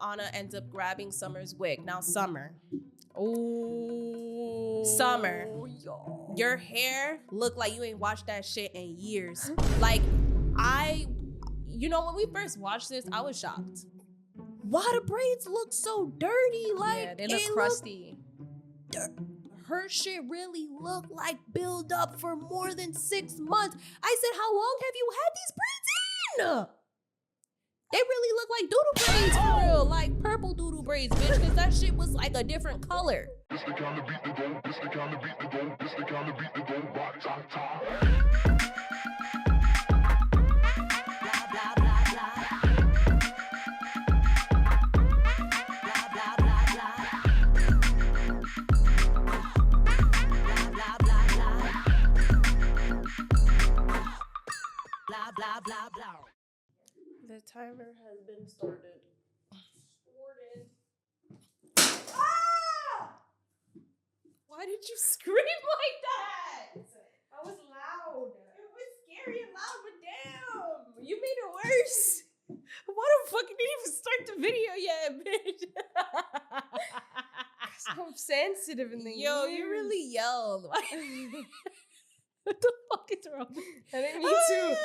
Anna ends up grabbing Summer's wig. Now, Summer. Oh, Summer. Yo. Your hair look like you ain't watched that shit in years. Like, when we first watched this, I was shocked. Why the braids look so dirty? Like, yeah, they look crusty. Her shit really looked like build up for more than 6 months. I said, how long have you had these braids in? They really look like doodle braids for real. Like purple doodle braids, bitch, because that shit was like a different color. This the kind of beat the go, this the kind of beat the go, this the kind of beat the go, rock, ta, ta. Blah, blah, blah. The timer has been started. Ah! Why did you scream like that? I was loud. It was scary and loud, but damn, you made it worse. Why the fuck didn't you even start the video yet, bitch? I'm sensitive in the Yo, ears. you really yelled. What the fuck is wrong? I didn't mean to.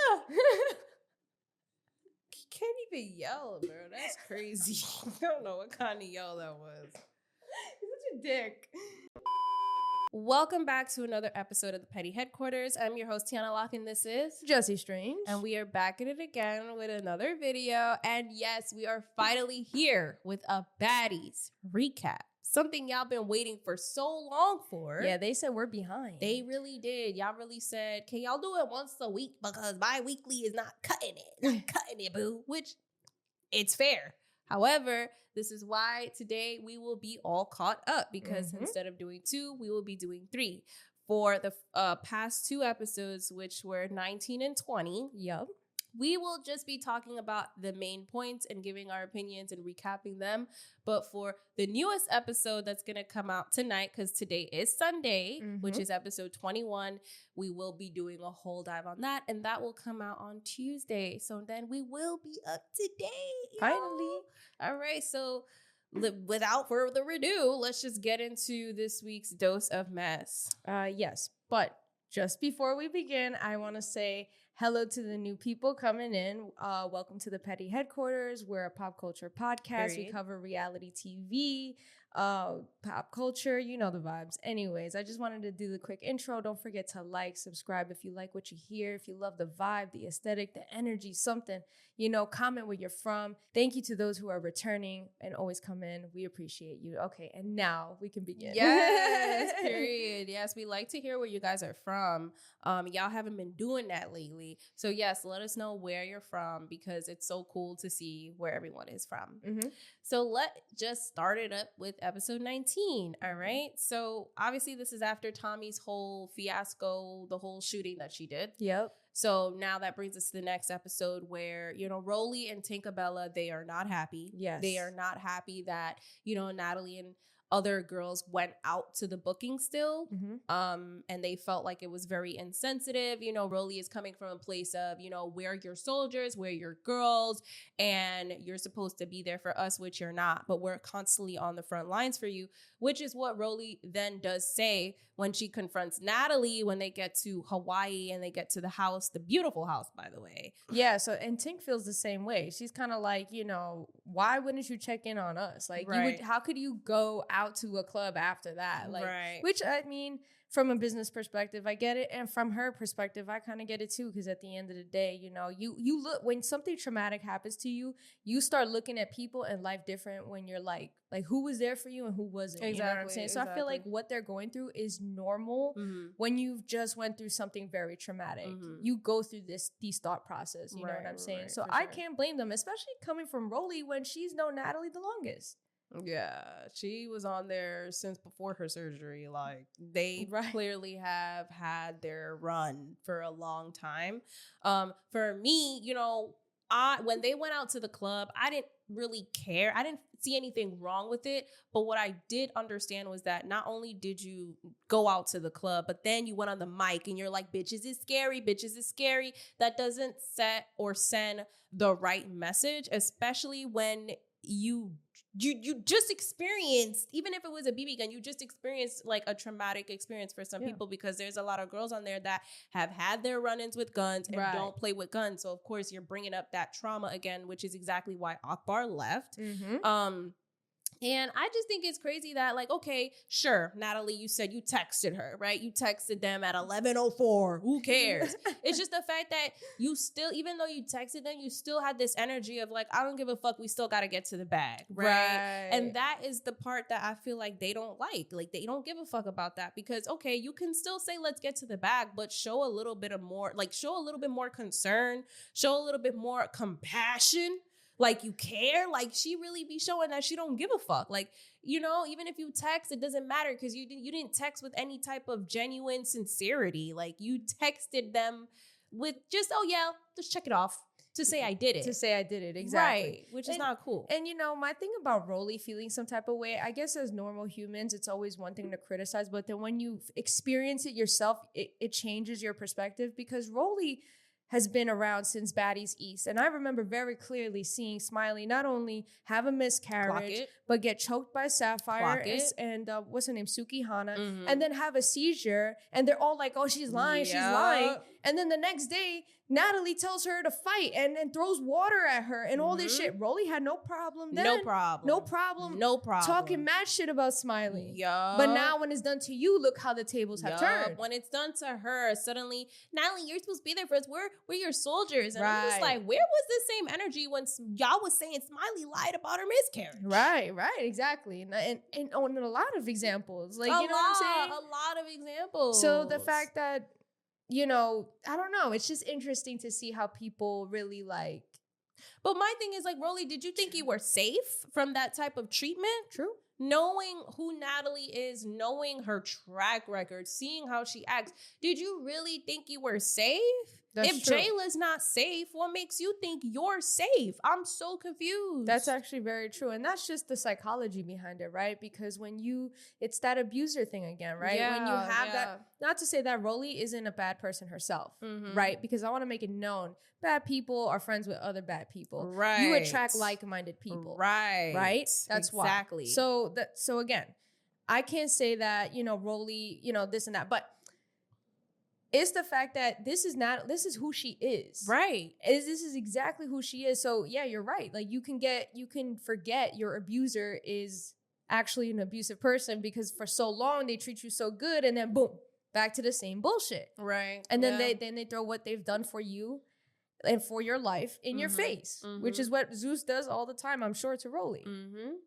You can't even yell, bro. That's crazy. I don't know what kind of yell that was. You're such a dick. Welcome back to another episode of the Petty Headquarters. I'm your host, Tiana Locke, and this is Jessie Strange. And we are back at it again with another video. And yes, we are finally here with a Baddies recap. Something y'all been waiting for so long for. Yeah, they said we're behind. They really did. Y'all really said, can y'all do it once a week? Because bi-weekly is not cutting it. Not cutting it, boo. Which, it's fair. However, this is why today we will be all caught up. Because instead of doing 2, we will be doing 3. For the past 2 episodes, which were 19 and 20. Yup. We will just be talking about the main points and giving our opinions and recapping them. But for the newest episode that's going to come out tonight, because today is Sunday, which is episode 21, we will be doing a whole dive on that. And that will come out on Tuesday. So then we will be up to date. Finally. All right. So without further ado, let's just get into this week's dose of mess. Yes, but just before we begin, I want to say hello to the new people coming in. Welcome to the Petty Headquarters. We're a pop culture podcast. We cover reality TV, pop culture. You know the vibes. Anyways, I just wanted to do the quick intro. Don't forget to like, subscribe if you like what you hear. If you love the vibe, the aesthetic, the energy, something, comment where you're from. Thank you to those who are returning and always come in. We appreciate you. Okay, and now we can begin. Yes, period. Yes, we like to hear where you guys are from. Y'all haven't been doing that lately. So yes, let us know where you're from because it's so cool to see where everyone is from. So let's just start it up with episode 19. All right. So obviously this is after Tommy's whole fiasco, the whole shooting that she did. Yep. So now that brings us to the next episode where, Rolly and Tinkerbella, they are not happy. Yes. They are not happy that, Natalie and other girls went out to the booking still. And they felt like it was very insensitive. Rolly is coming from a place of, we're your soldiers, we're your girls, and you're supposed to be there for us, which you're not. But we're constantly on the front lines for you, which is what Rolly then does say when she confronts Natalie when they get to Hawaii and they get to the house, the beautiful house, by the way. Yeah, and Tink feels the same way. She's kind of like, why wouldn't you check in on us? Like, how could you go out to a club after that? Like, which, I mean, from a business perspective, I get it. And from her perspective, I kind of get it too. Because at the end of the day, you look, when something traumatic happens to you, you start looking at people and life different when you're like who was there for you and who wasn't. Exactly, you know what I'm saying? So I feel like what they're going through is normal when you've just went through something very traumatic. You go through these thought process, you know what I'm saying? So I can't blame them, especially coming from Rolly when she's known Natalie the longest. Yeah, she was on there since before her surgery. Like, they clearly have had their run for a long time. For me, when they went out to the club, I didn't really care. I didn't see anything wrong with it. But what I did understand was that not only did you go out to the club, but then you went on the mic and you're like, bitches is scary, bitches is scary. That doesn't set or send the right message, especially when you just experienced, even if it was a BB gun, you just experienced like a traumatic experience for some people, because there's a lot of girls on there that have had their run-ins with guns and don't play with guns. So of course you're bringing up that trauma again, which is exactly why Akbar left. And I just think it's crazy that, like, okay, sure, Natalie, you said you texted her, right? You texted them at 11:04. Who cares? It's just the fact that you still, even though you texted them, you still had this energy of like, I don't give a fuck. We still got to get to the bag, right? And that is the part that I feel like they don't like. Like, they don't give a fuck about that, because, okay, you can still say, let's get to the bag, but show a little bit more concern, show a little bit more compassion. Like, you care. Like, she really be showing that she don't give a fuck. Like, you know, even if you text, it doesn't matter, because you didn't text with any type of genuine sincerity. Like, you texted them with just, oh yeah, just check it off, to say I did it. To say I did it, exactly. Right, which is not cool. And, you know, my thing about Rolly feeling some type of way, I guess as normal humans, it's always one thing to criticize, but then when you experience it yourself, it changes your perspective, because Rolly has been around since Baddies East. And I remember very clearly seeing Smiley not only have a miscarriage, but get choked by Sapphire and what's her name? Suki Hana, and then have a seizure. And they're all like, oh, she's lying, she's lying. And then the next day, Natalie tells her to fight and throws water at her and all this shit. Rolly had no problem then. No problem. Talking mad shit about Smiley. But now when it's done to you, look how the tables have turned. When it's done to her, suddenly, Natalie, you're supposed to be there for us. We're your soldiers. And I'm just like, where was the same energy when y'all was saying Smiley lied about her miscarriage? Right, exactly. And on a lot of examples. Like, you know what I'm saying? A lot of examples. So the fact that, you know, I don't know. It's just interesting to see how people really like. But my thing is, like, Rolly, did you think you were safe from that type of treatment? True. Knowing who Natalie is, knowing her track record, seeing how she acts, did you really think you were safe? If Jayla's not safe, what makes you think you're safe? I'm so confused. That's actually very true. And that's just the psychology behind it, right? Because it's that abuser thing again, right? When you have that, not to say that Rolly isn't a bad person herself, right? Because I want to make it known, bad people are friends with other bad people. Right. You attract like-minded people. Right. Right? That's why. Exactly. So again, I can't say that, you know, Rolly, you know, this and that, but it's the fact that this is who she is. Right. This is exactly who she is. So yeah, you're right. Like, you can forget your abuser is actually an abusive person, because for so long they treat you so good, and then boom, back to the same bullshit. Right. And then they throw what they've done for you and for your life in your face, which is what Zeus does all the time, I'm sure, to Rolly.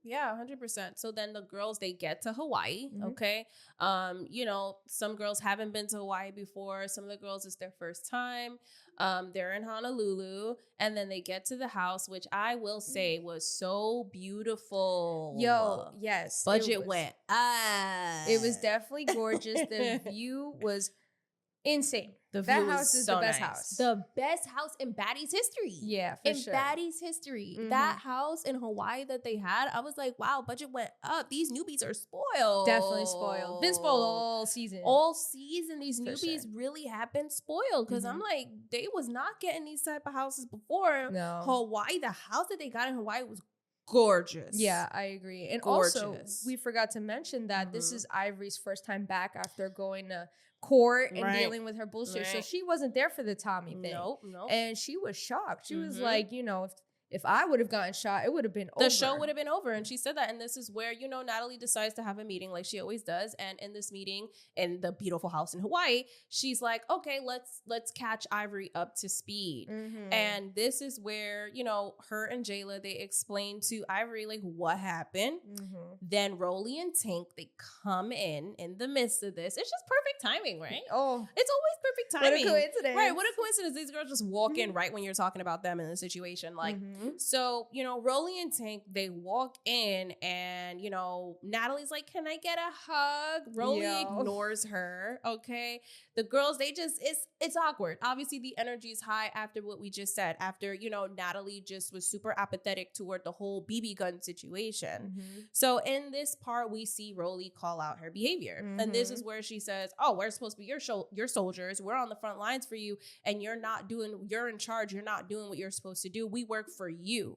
Yeah, 100%. So then the girls, they get to Hawaii, okay? You know, some girls haven't been to Hawaii before. Some of the girls, it's their first time. They're in Honolulu, and then they get to the house, which I will say was so beautiful. Yo, yes. Budget went up. It was definitely gorgeous. The view was insane. That house is so the best house. The best house in Baddies history. Yeah, for sure. In Baddies history. That house in Hawaii that they had, I was like, wow, budget went up. These newbies are spoiled. Definitely spoiled. Been spoiled all season. All season, these newbies really have been spoiled. Because I'm like, they was not getting these type of houses before. No. Hawaii, the house that they got in Hawaii was gorgeous. Yeah, I agree. And also, we forgot to mention that this is Ivory's first time back after going to court and dealing with her bullshit. So she wasn't there for the Tommy thing. Nope. And she was shocked. She was like, you know, if I would have gotten shot, it would have been over. The show would have been over. And she said that. And this is where, you know, Natalie decides to have a meeting like she always does. And in this meeting in the beautiful house in Hawaii, she's like, okay, let's catch Ivory up to speed. And this is where, you know, her and Jayla, they explain to Ivory, like, what happened. Then Rolly and Tank, they come in the midst of this. It's just perfect timing, right? Oh. It's always perfect timing. What a coincidence. Right, what a coincidence. These girls just walk in right when you're talking about them in the situation. Like, so, you know, Rolly and Tank, they walk in and, you know, Natalie's like, can I get a hug? Rolly ignores her, okay? The girls, they just, it's awkward. Obviously, the energy is high after what we just said. After, you know, Natalie just was super apathetic toward the whole BB gun situation. So in this part, we see Rolly call out her behavior. And this is where she says, oh, we're supposed to be your soldiers. We're on the front lines for you. And you're in charge. You're not doing what you're supposed to do. We work for for you,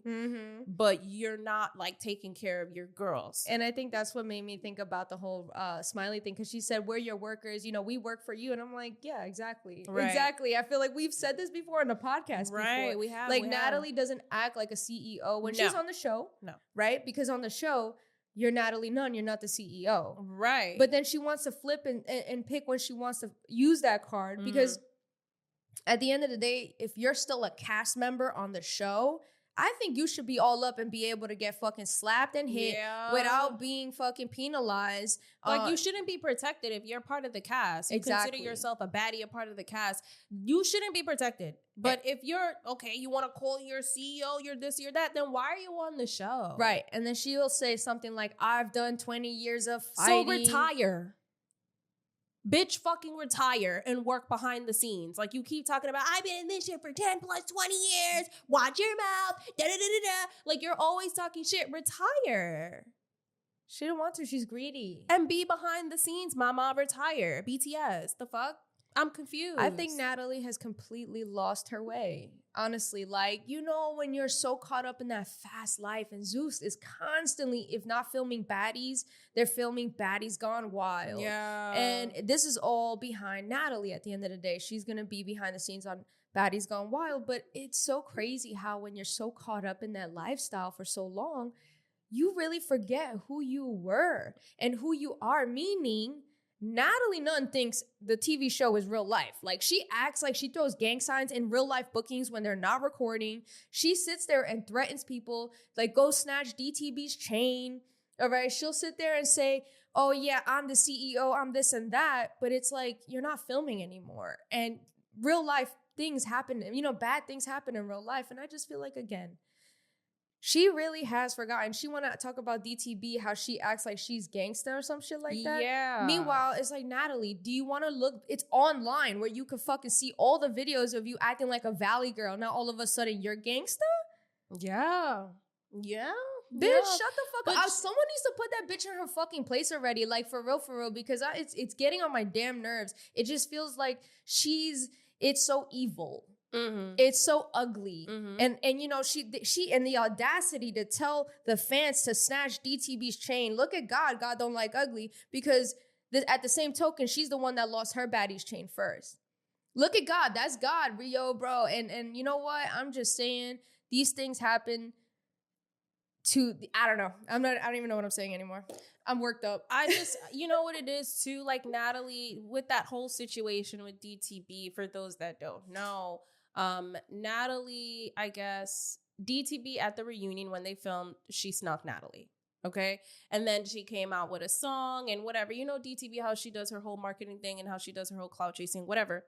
but you're not like taking care of your girls. And I think that's what made me think about the whole Smiley thing, because she said, we're your workers, you know, we work for you. And I'm like, yeah, exactly. Right. Exactly. I feel like we've said this before in the podcast. Right, before. we have. Like, Natalie doesn't act like a CEO when No. she's on the show. No. Right? Because on the show, you're Natalie Nunn, you're not the CEO. Right. But then she wants to flip and pick when she wants to use that card, because at the end of the day, if you're still a cast member on the show, I think you should be all up and be able to get fucking slapped and hit without being fucking penalized. Like, you shouldn't be protected if you're part of the cast. You consider yourself a baddie, a part of the cast. You shouldn't be protected. But if you're, okay, you want to call your CEO, you're this, you're that, then why are you on the show? Right. And then she will say something like, I've done 20 years of fighting. So retire. Bitch, fucking retire and work behind the scenes. Like, you keep talking about, I've been in this shit for 10 plus 20 years. Watch your mouth. Da-da-da-da-da. Like, you're always talking shit. Retire. She didn't want to. She's greedy. And be behind the scenes, mama. Retire. BTS. The fuck? I'm confused. I think Natalie has completely lost her way. Honestly, like, you know, when you're so caught up in that fast life, and Zeus is constantly, if not filming Baddies, they're filming Baddies Gone Wild. Yeah. And this is all behind Natalie at the end of the day. She's going to be behind the scenes on Baddies Gone Wild. But it's so crazy how when you're so caught up in that lifestyle for so long, you really forget who you were and who you are, meaning Natalie Nunn thinks the TV show is real life. Like, she acts like she throws gang signs in real life bookings when they're not recording. She sits there and threatens people, like, go snatch DTB's chain. All right, she'll sit there and say, oh yeah, I'm the CEO, I'm this and that. But it's like, you're not filming anymore. And real life things happen, you know, bad things happen in real life. And I just feel like, again, she really has forgotten. She want to talk about DTB, how she acts like she's gangster or some shit like that. Yeah. Meanwhile, it's like, Natalie, do you want to look? It's online where you can fucking see all the videos of you acting like a valley girl. Now all of a sudden you're gangster? Yeah. Yeah. Bitch, shut the fuck up. Someone needs to put that bitch in her fucking place already. Like, for real, because it's getting on my damn nerves. It just feels like it's so evil. Mm-hmm. It's so ugly. Mm-hmm. And you know, she and the audacity to tell the fans to snatch DTB's chain. Look at God don't like ugly, because at the same token, she's the one that lost her baddie's chain first. Look at God. That's God, Rio, bro. And you know what? I'm just saying, these things happen to, I don't know. I don't even know what I'm saying anymore. I'm worked up. I just, you know what it is too? Like, Natalie, with that whole situation with DTB, for those that don't know, Natalie, I guess, DTB at the reunion when they filmed, she snuck Natalie. Okay. And then she came out with a song and whatever, you know, DTB, how she does her whole marketing thing and how she does her whole clout chasing, whatever.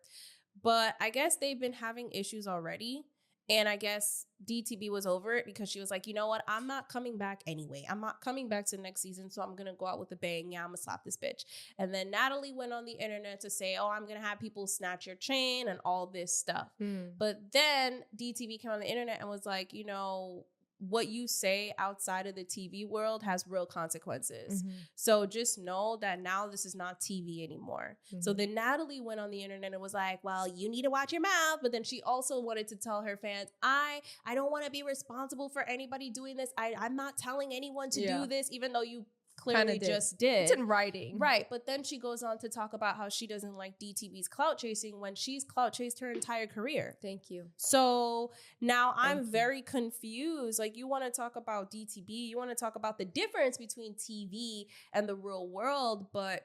But I guess they've been having issues already. And I guess DTB was over it because she was like, you know what? I'm not coming back anyway. I'm not coming back to the next season. So I'm going to go out with a bang. Yeah, I'm going to slap this bitch. And then Natalie went on the internet to say, oh, I'm going to have people snatch your chain and all this stuff. But then DTB came on the internet and was like, you know, what you say outside of the TV world has real consequences. So just know that now this is not TV anymore. So then Natalie went on the internet and was like, well, you need to watch your mouth. But then she also wanted to tell her fans, I don't want to be responsible for anybody doing this. I'm not telling anyone to do this, even though you clearly just did. It's in writing. Right. But then she goes on to talk about how she doesn't like DTB's clout chasing when she's clout chased her entire career. Thank you. So now I'm very confused. Like, you want to talk about DTB, you want to talk about the difference between TV and the real world, but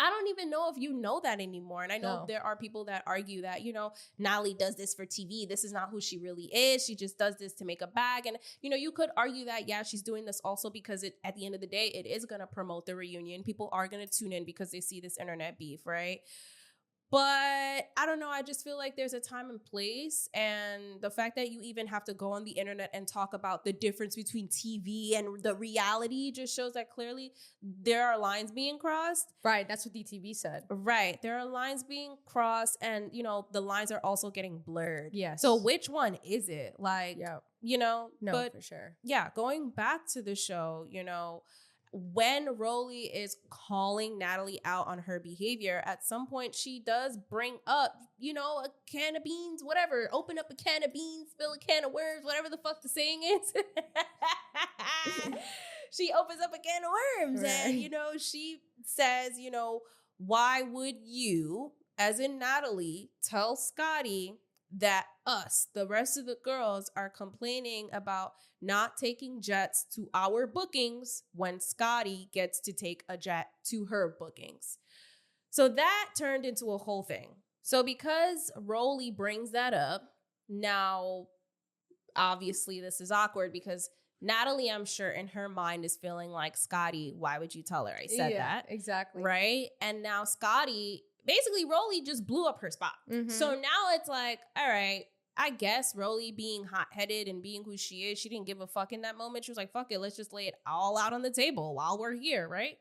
I don't even know if you know that anymore. And I know there are people that argue that, you know, Natalie does this for TV. This is not who she really is. She just does this to make a bag. And, you know, you could argue that, yeah, she's doing this also because at the end of the day, it is going to promote the reunion. People are going to tune in because they see this internet beef, right? But I don't know. I just feel like there's a time and place. And the fact that you even have to go on the internet and talk about the difference between TV and the reality just shows that clearly there are lines being crossed. Right. That's what DTV said. Right. There are lines being crossed and, you know, the lines are also getting blurred. Yes. So which one is it? Like, you know, no, but for sure. Yeah. Going back to the show, you know, when Rolly is calling Natalie out on her behavior, at some point she does bring up, you know, a can of beans, whatever. Open up a can of beans, spill a can of worms, whatever the fuck the saying is. She opens up a can of worms and, you know, she says, you know, why would you, as in Natalie, tell Scotty that us, the rest of the girls, are complaining about not taking jets to our bookings when Scotty gets to take a jet to her bookings. So that turned into a whole thing. So because Rolly brings that up, now, obviously this is awkward because Natalie, I'm sure in her mind is feeling like, Scotty, why would you tell her I said that? Exactly. Right? And now Scotty, basically Rolly just blew up her spot. Mm-hmm. So now it's like, all right, I guess Rolly being hot-headed and being who she is, she didn't give a fuck in that moment. She was like, fuck it, let's just lay it all out on the table while we're here, right?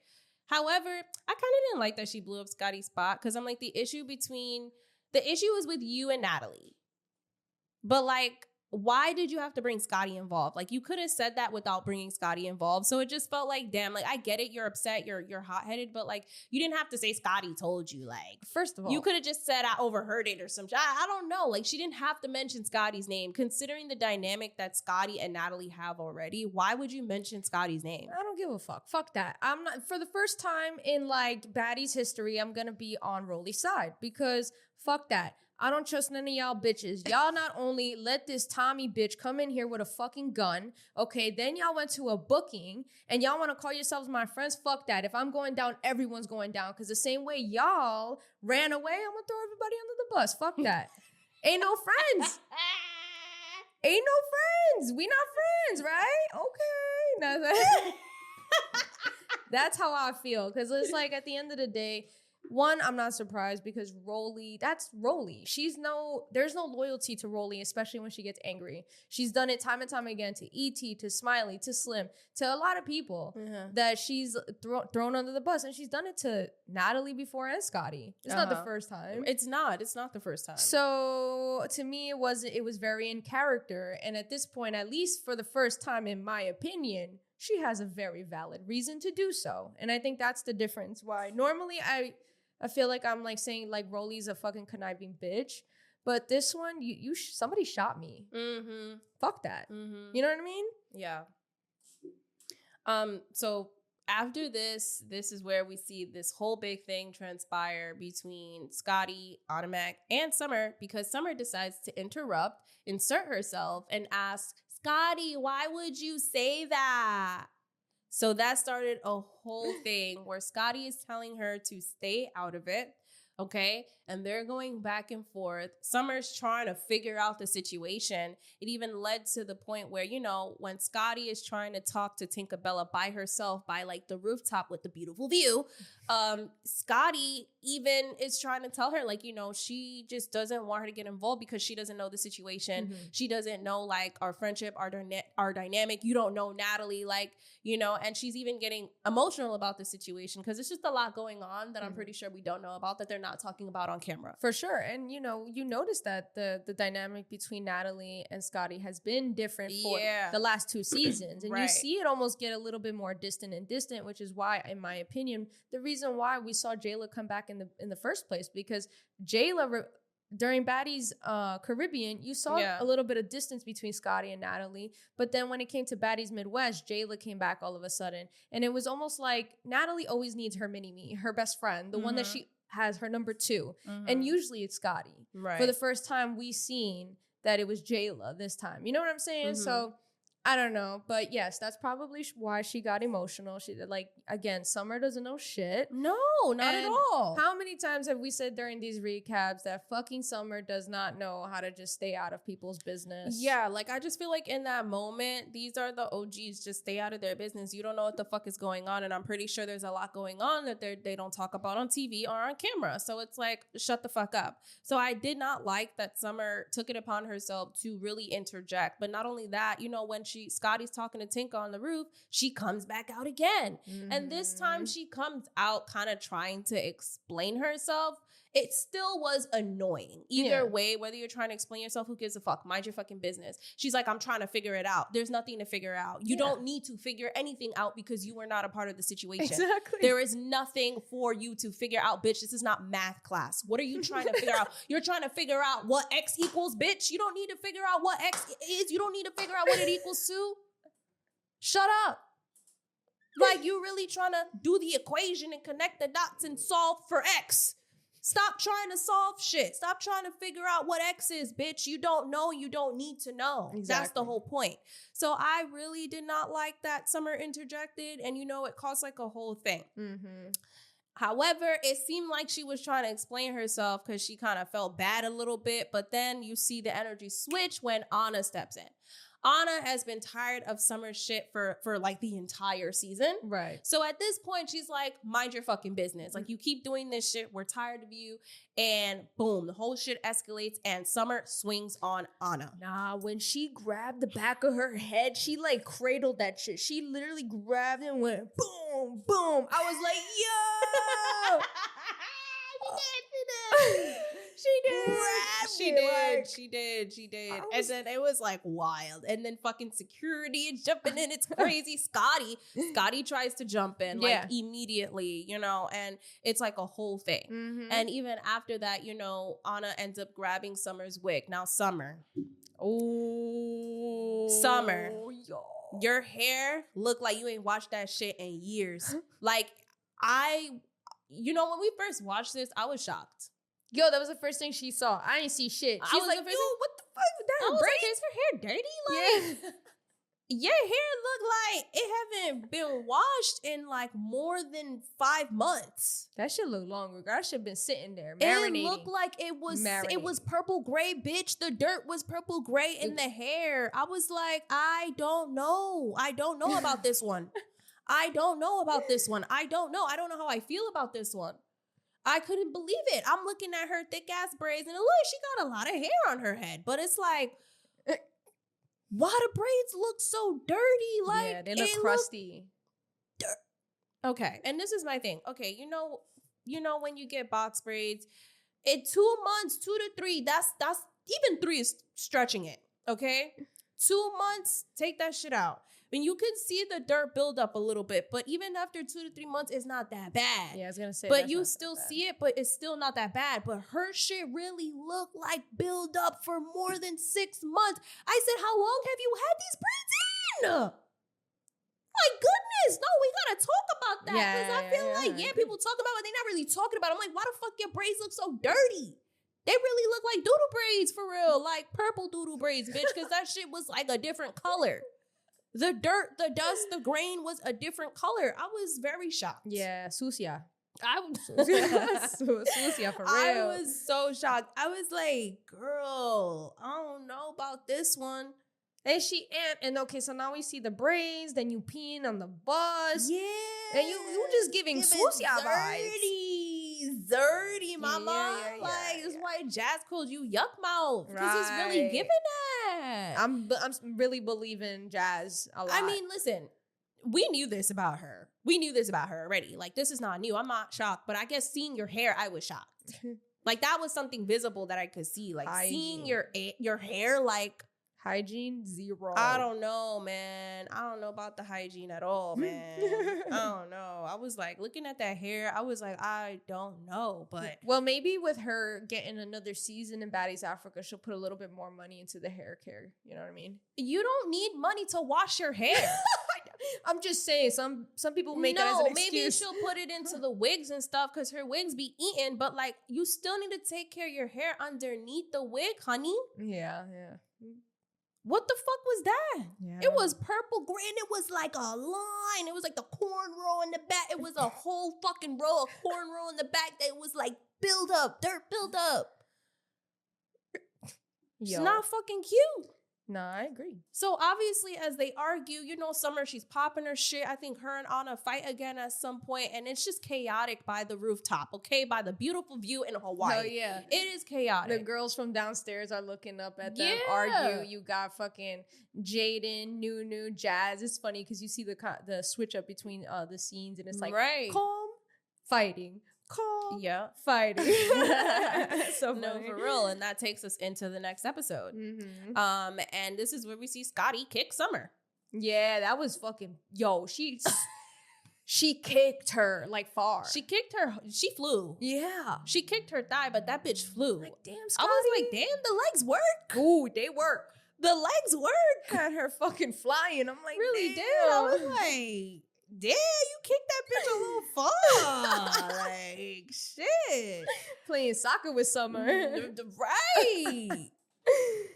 However, I kind of didn't like that she blew up Scotty's spot because I'm like, the issue is with you and Natalie. But like, why did you have to bring Scotty involved? Like, you could have said that without bringing Scotty involved. So it just felt like, damn, like, I get it. You're upset. You're hot-headed. But, like, you didn't have to say Scotty told you. Like, first of all, you could have just said I overheard it or some shit. I don't know. Like, she didn't have to mention Scotty's name. Considering the dynamic that Scotty and Natalie have already, why would you mention Scotty's name? I don't give a fuck. Fuck that. I'm not, for the first time in, like, Baddies history, I'm going to be on Rolly's side because fuck that. I don't trust none of y'all bitches. Y'all not only let this Tommy bitch come in here with a fucking gun, okay, then y'all went to a booking and y'all want to call yourselves my friends? Fuck that. If I'm going down, everyone's going down because the same way y'all ran away, I'm going to throw everybody under the bus. Fuck that. Ain't no friends. Ain't no friends. We not friends, right? Okay. That's how I feel because it's like at the end of the day, one, I'm not surprised because Rolly, that's Rolly. There's no loyalty to Rolly, especially when she gets angry. She's done it time and time again to E.T., to Smiley, to Slim, to a lot of people that she's thrown under the bus. And she's done it to Natalie before and Scotty. It's not the first time. It's not the first time. So to me, it was very in character. And at this point, at least for the first time, in my opinion, she has a very valid reason to do so. And I think that's the difference. Why normally I feel like I'm like saying like Rolly's a fucking conniving bitch, but this one somebody shot me. Mm-hmm. Fuck that. Mm-hmm. You know what I mean? Yeah. So after this is where we see this whole big thing transpire between Scotty, Automac, and Summer because Summer decides to insert herself, and ask Scotty, why would you say that? So that started a whole thing where Scotty is telling her to stay out of it, okay? And they're going back and forth. Summer's trying to figure out the situation. It even led to the point where, you know, when Scotty is trying to talk to Tinkerbella by herself by, like, the rooftop with the beautiful view, Scotty even is trying to tell her, like, you know, she just doesn't want her to get involved because she doesn't know the situation. Mm-hmm. She doesn't know, like, our friendship, our dynamic. You don't know Natalie, like, you know, and she's even getting emotional about the situation because it's just a lot going on that I'm pretty sure we don't know about that they're not talking about on camera. For sure. And, you know, you notice that the dynamic between Natalie and Scotty has been different for the last 2 seasons. And you see it almost get a little bit more distant, which is why, in my opinion, the reason why we saw Jayla come back in the first place, because Jayla, during Baddies Caribbean, you saw a little bit of distance between Scotty and Natalie. But then when it came to Baddies Midwest, Jayla came back all of a sudden. And it was almost like Natalie always needs her mini-me, her best friend, the one that she has, her number 2. And usually it's Scotty. Right. For the first time, we seen that it was Jayla this time. You know what I'm saying? So I don't know. But yes, that's probably why she got emotional. She did, like, again, Summer doesn't know shit. No, not at all. How many times have we said during these recaps that fucking Summer does not know how to just stay out of people's business? Yeah, like, I just feel like in that moment, these are the OGs. Just stay out of their business. You don't know what the fuck is going on. And I'm pretty sure there's a lot going on that they don't talk about on TV or on camera. So it's like, shut the fuck up. So I did not like that Summer took it upon herself to really interject. But not only that, you know, when Scotty's talking to Tinka on the roof, she comes back out again. And this time she comes out kind of trying to explain herself. It still was annoying. Either way, whether you're trying to explain yourself, who gives a fuck? Mind your fucking business. She's like, I'm trying to figure it out. There's nothing to figure out. You don't need to figure anything out because you were not a part of the situation. Exactly. There is nothing for you to figure out, bitch. This is not math class. What are you trying to figure out? You're trying to figure out what X equals, bitch. You don't need to figure out what X is. You don't need to figure out what it equals to. Shut up. Like, you really trying to do the equation and connect the dots and solve for X. Stop trying to solve shit. Stop trying to figure out what X is, bitch. You don't know. You don't need to know. Exactly. That's the whole point. So I really did not like that Summer interjected. And, it caused like a whole thing. However, it seemed like she was trying to explain herself because she kind of felt bad a little bit. But then you see the energy switch when Anna steps in. Anna has been tired of Summer's shit for like the entire season. Right. So at this point, she's like, mind your fucking business. Like, you keep doing this shit. We're tired of you. And boom, the whole shit escalates and Summer swings on Anna. Nah, when she grabbed the back of her head, she like cradled that shit. She literally grabbed it and went boom, boom. I was like, yo. She did. And then it was like wild. And then fucking security is jumping in. It's crazy. Scotty tries to jump in like immediately, and it's like a whole thing. And even after that, Anna ends up grabbing Summer's wig. Now, Summer. Summer. Your hair look like you ain't washed that shit in years. Like, when we first watched this, I was shocked. Yo, that was the first thing she saw. I didn't see shit. She's like, yo, what the fuck? I was like, is her hair dirty? Like, your hair look like it haven't been washed in like more than 5 months. That shit look longer. That shit been sitting there marinating. It looked like it was purple gray, bitch. The dirt was purple gray in the hair. I was like, I don't know. I don't know about this one. I don't know about this one. I don't know. I don't know how I feel about this one. I couldn't believe it. I'm looking at her thick ass braids and look, she got a lot of hair on her head. But it's like, why the braids look so dirty? Like, they look crusty. Okay, and this is my thing. Okay, when you get box braids, in 2 months, 2 to 3, that's even 3 is stretching it. Okay, 2 months, take that shit out. And you can see the dirt build up a little bit, but even after 2 to 3 months, it's not that bad. Yeah, I was gonna say, but you still see it, but it's still not that bad. But her shit really looked like build up for more than 6 months. I said, how long have you had these braids in? My goodness, no, we gotta talk about that because I feel like people talk about it, but they're not really talking about it. I'm like, why the fuck your braids look so dirty? They really look like doodle braids for real, like purple doodle braids, bitch, because that shit was like a different color. The dirt, the dust, the grain was a different color. I was very shocked. Yeah, sucia. I was sucia for real. I was so shocked. I was like, girl, I don't know about this one. And okay, so now we see the braids, then you peeing on the bus. Yeah. And you just giving sucia vibes. Dirty, mama. That's why Jazz called you yuck mouth. Because it's really giving that. I'm really believing Jazz a lot. I mean, listen, we knew this about her. We knew this about her already. Like, this is not new. I'm not shocked. But I guess seeing your hair, I was shocked. Like, that was something visible that I could see. Like, seeing your hair, like, hygiene, 0. I don't know, man. I don't know about the hygiene at all, man. I don't know. I was like, looking at that hair, I was like, I don't know. But well, maybe with her getting another season in Baddies Africa, she'll put a little bit more money into the hair care. You know what I mean? You don't need money to wash your hair. I'm just saying, some people make it as an excuse. Maybe she'll put it into the wigs and stuff because her wigs be eaten. But like, you still need to take care of your hair underneath the wig, honey. Yeah. What the fuck was that? Yeah. It was purple green. It was like a line. It was like the cornrow in the back. It was a whole fucking row of cornrow in the back that was like dirt build up. It's not fucking cute. No, I agree. So obviously, as they argue, you know, Summer, she's popping her shit. I think her and Anna fight again at some point, and it's just chaotic by the rooftop, okay? By the beautiful view in Hawaii. Oh, yeah. It is chaotic. The girls from downstairs are looking up at them, argue. You got fucking Jaden, Nunu, Jazz. It's funny because you see the switch up between the scenes, and it's like, calm, fighting. Calm, fighting. So no, for real. And that takes us into the next episode. And this is where we see Scotty kick Summer. Yeah, that was fucking she kicked her like far. She kicked her. She flew. Yeah, she kicked her thigh, but that bitch flew. Like, damn, Scotty. I was like, damn, the legs work. Ooh, they work. The legs work. Had her fucking flying. I'm like, really damn. did. I was like, damn, you kicked that bitch a little far. Like, shit. Playing soccer with Summer. Right.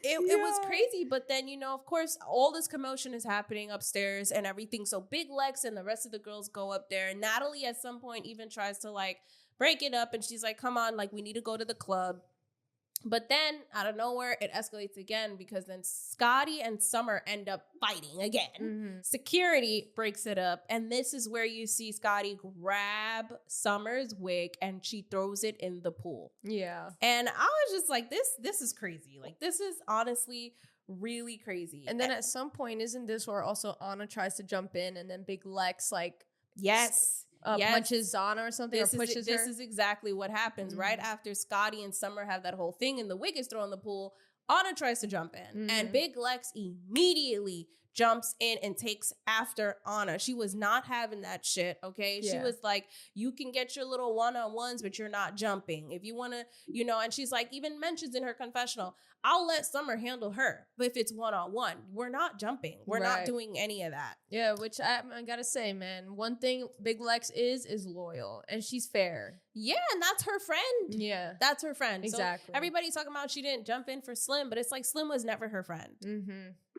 It was crazy. But then, you know, of course, all this commotion is happening upstairs and everything. So Big Lex and the rest of the girls go up there. And Natalie at some point even tries to like break it up. And she's like, come on, like we need to go to the club. But then, out of nowhere, it escalates again because then Scotty and Summer end up fighting again. Security breaks it up. And this is where you see Scotty grab Summer's wig and she throws it in the pool. Yeah. And I was just like, this is crazy. Like, this is honestly really crazy. And then at some point, isn't this where also Anna tries to jump in and then Big Lex, like... Yes. Punches Anna or something, or pushes her. This is exactly what happens. Right after Scotty and Summer have that whole thing and the wig is thrown in the pool, Anna tries to jump in. And Big Lex immediately jumps in and takes after Anna. She was not having that shit, okay? Yeah. She was like, you can get your little one-on-ones, but you're not jumping. If you want to, you know, and she's like, even mentions in her confessional, I'll let Summer handle her. But if it's one-on-one, we're not jumping. We're not doing any of that. Yeah, which I gotta say, man, one thing Big Lex is loyal. And she's fair. Yeah, and that's her friend. Yeah. That's her friend. Exactly. So everybody's talking about she didn't jump in for Slim, but it's like Slim was never her friend.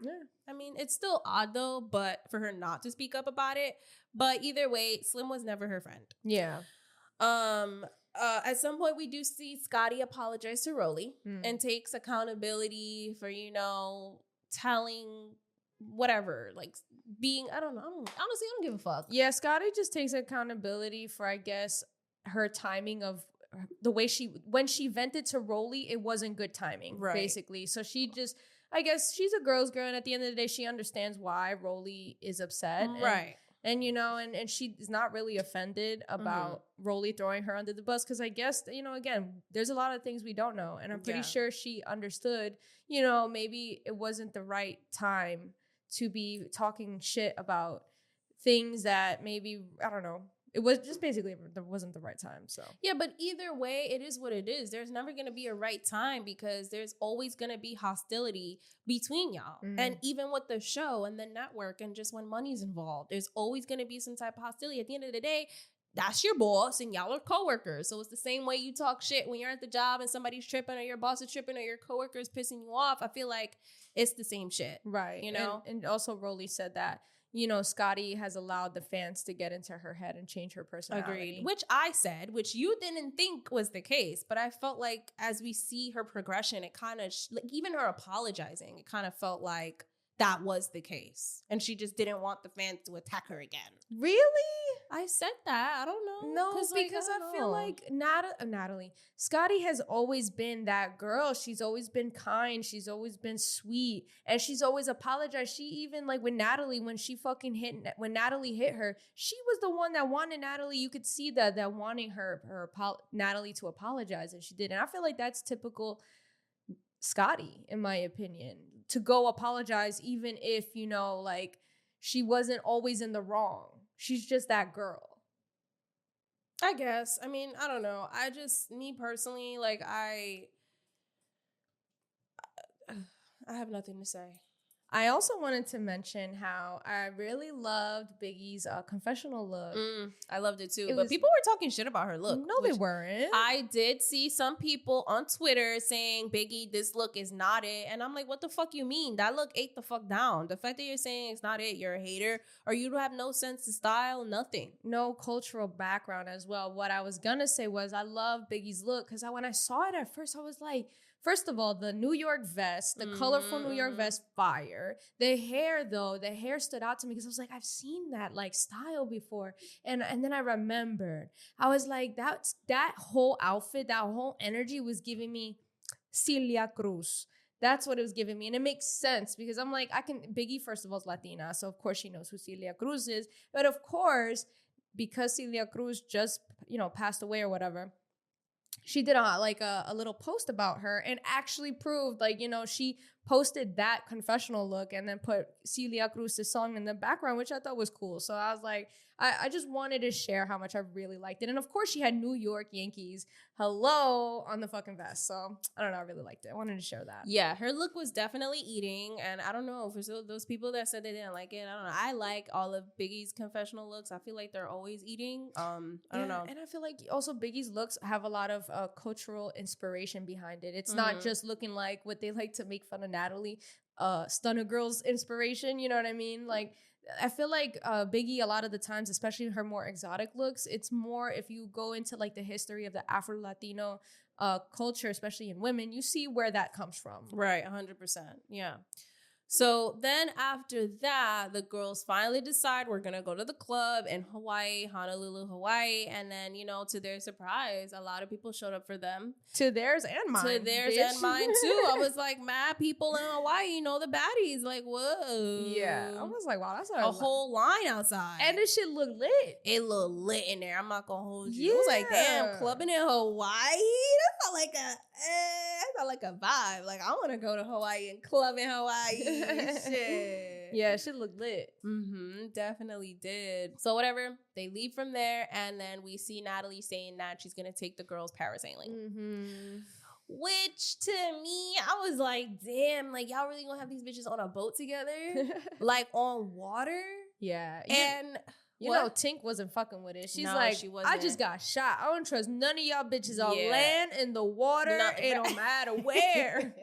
Yeah. I mean, it's still odd though, but for her not to speak up about it. But either way, Slim was never her friend. Yeah. At some point, we do see Scotty apologize to Rolly and takes accountability for, you know, telling whatever, like being, I don't know. Honestly, I don't give a fuck. Yeah, Scotty just takes accountability for, I guess, her timing of the way when she vented to Rolly, it wasn't good timing, basically. So she just, I guess she's a girl's girl, and at the end of the day, she understands why Rolly is upset. And you know, and she is not really offended about Rolly throwing her under the bus because I guess, you know, again, there's a lot of things we don't know. And I'm pretty sure she understood, you know, maybe it wasn't the right time to be talking shit about things that maybe, I don't know. It was just basically, there wasn't the right time, so. Yeah, but either way, it is what it is. There's never going to be a right time because there's always going to be hostility between y'all. And even with the show and the network and just when money's involved, there's always going to be some type of hostility. At the end of the day, that's your boss and y'all are coworkers. So it's the same way you talk shit when you're at the job and somebody's tripping or your boss is tripping or your coworker is pissing you off. I feel like it's the same shit. Right. You know? And also Rolly said that, you know, Scotty has allowed the fans to get into her head and change her personality. Agreed. Which I said, which you didn't think was the case. But I felt like as we see her progression, it kind of, like even her apologizing, it kind of felt like that was the case. And she just didn't want the fans to attack her again. Really? I said that. I don't know. No, because I feel like Natalie, Scotty has always been that girl. She's always been kind. She's always been sweet. And she's always apologized. She even, like, when Natalie hit her, she was the one that wanted Natalie. You could see that wanting Natalie to apologize, and she did. And I feel like that's typical Scotty, in my opinion, to go apologize even if, you know, like, she wasn't always in the wrong. She's just that girl. I guess. I mean, I don't know. Me personally, like, I have nothing to say. I also wanted to mention how I really loved Biggie's confessional look. I loved it too. But people were talking shit about her look. No, they weren't. I did see some people on Twitter saying, Biggie, this look is not it. And I'm like, what the fuck you mean? That look ate the fuck down. The fact that you're saying it's not it, you're a hater, or you have no sense of style, nothing. No cultural background as well. What I was going to say was I love Biggie's look because when I saw it at first, I was like, First of all, the New York vest, the colorful New York vest, fire. The hair, though, the hair stood out to me because I was like, I've seen that like style before. And then I remembered. I was like, that whole outfit, that whole energy was giving me Celia Cruz. That's what it was giving me. And it makes sense because I'm like, Biggie, first of all, is Latina. So, of course, she knows who Celia Cruz is. But, of course, because Celia Cruz just, passed away or whatever, she did a little post about her and actually proved, she posted that confessional look and then put Celia Cruz's song in the background, which I thought was cool. So I was like, I just wanted to share how much I really liked it. And of course, she had New York Yankees hello on the fucking vest. So I don't know, I really liked it. I wanted to share that. Yeah, her look was definitely eating. And I don't know, for those people that said they didn't like it, I don't know. I like all of Biggie's confessional looks. I feel like they're always eating. I don't know. And I feel like also Biggie's looks have a lot of cultural inspiration behind it. It's not just looking like what they like to make fun of Natalie, Stunner Girls inspiration. You know what I mean? Like, I feel like Biggie, a lot of the times, especially her more exotic looks, it's more if you go into like the history of the Afro-Latino culture, especially in women, you see where that comes from. Right, 100%. Yeah. So then after that, the girls finally decide we're going to go to the club in Hawaii, Honolulu, Hawaii. And then, to their surprise, a lot of people showed up for them. To theirs and mine. To theirs and mine, too. I was like, mad people in Hawaii, the baddies. Like, whoa. Yeah. I was like, wow, that's a whole line outside. And this shit looked lit. It looked lit in there. I'm not going to hold you. Yeah. I was like, damn, clubbing in Hawaii? That's not like a vibe. Like, I want to go to Hawaii and club in Hawaii. Shit. Yeah, shit looked lit. Definitely did. So whatever, they leave from there, and then we see Natalie saying that she's gonna take the girls parasailing. Which to me, I was like, damn, like y'all really gonna have these bitches on a boat together, like on water? Yeah, and. You know, Tink wasn't fucking with it. She's like, she wasn't. I just got shot. I don't trust none of y'all bitches on land, in the water. It don't matter where.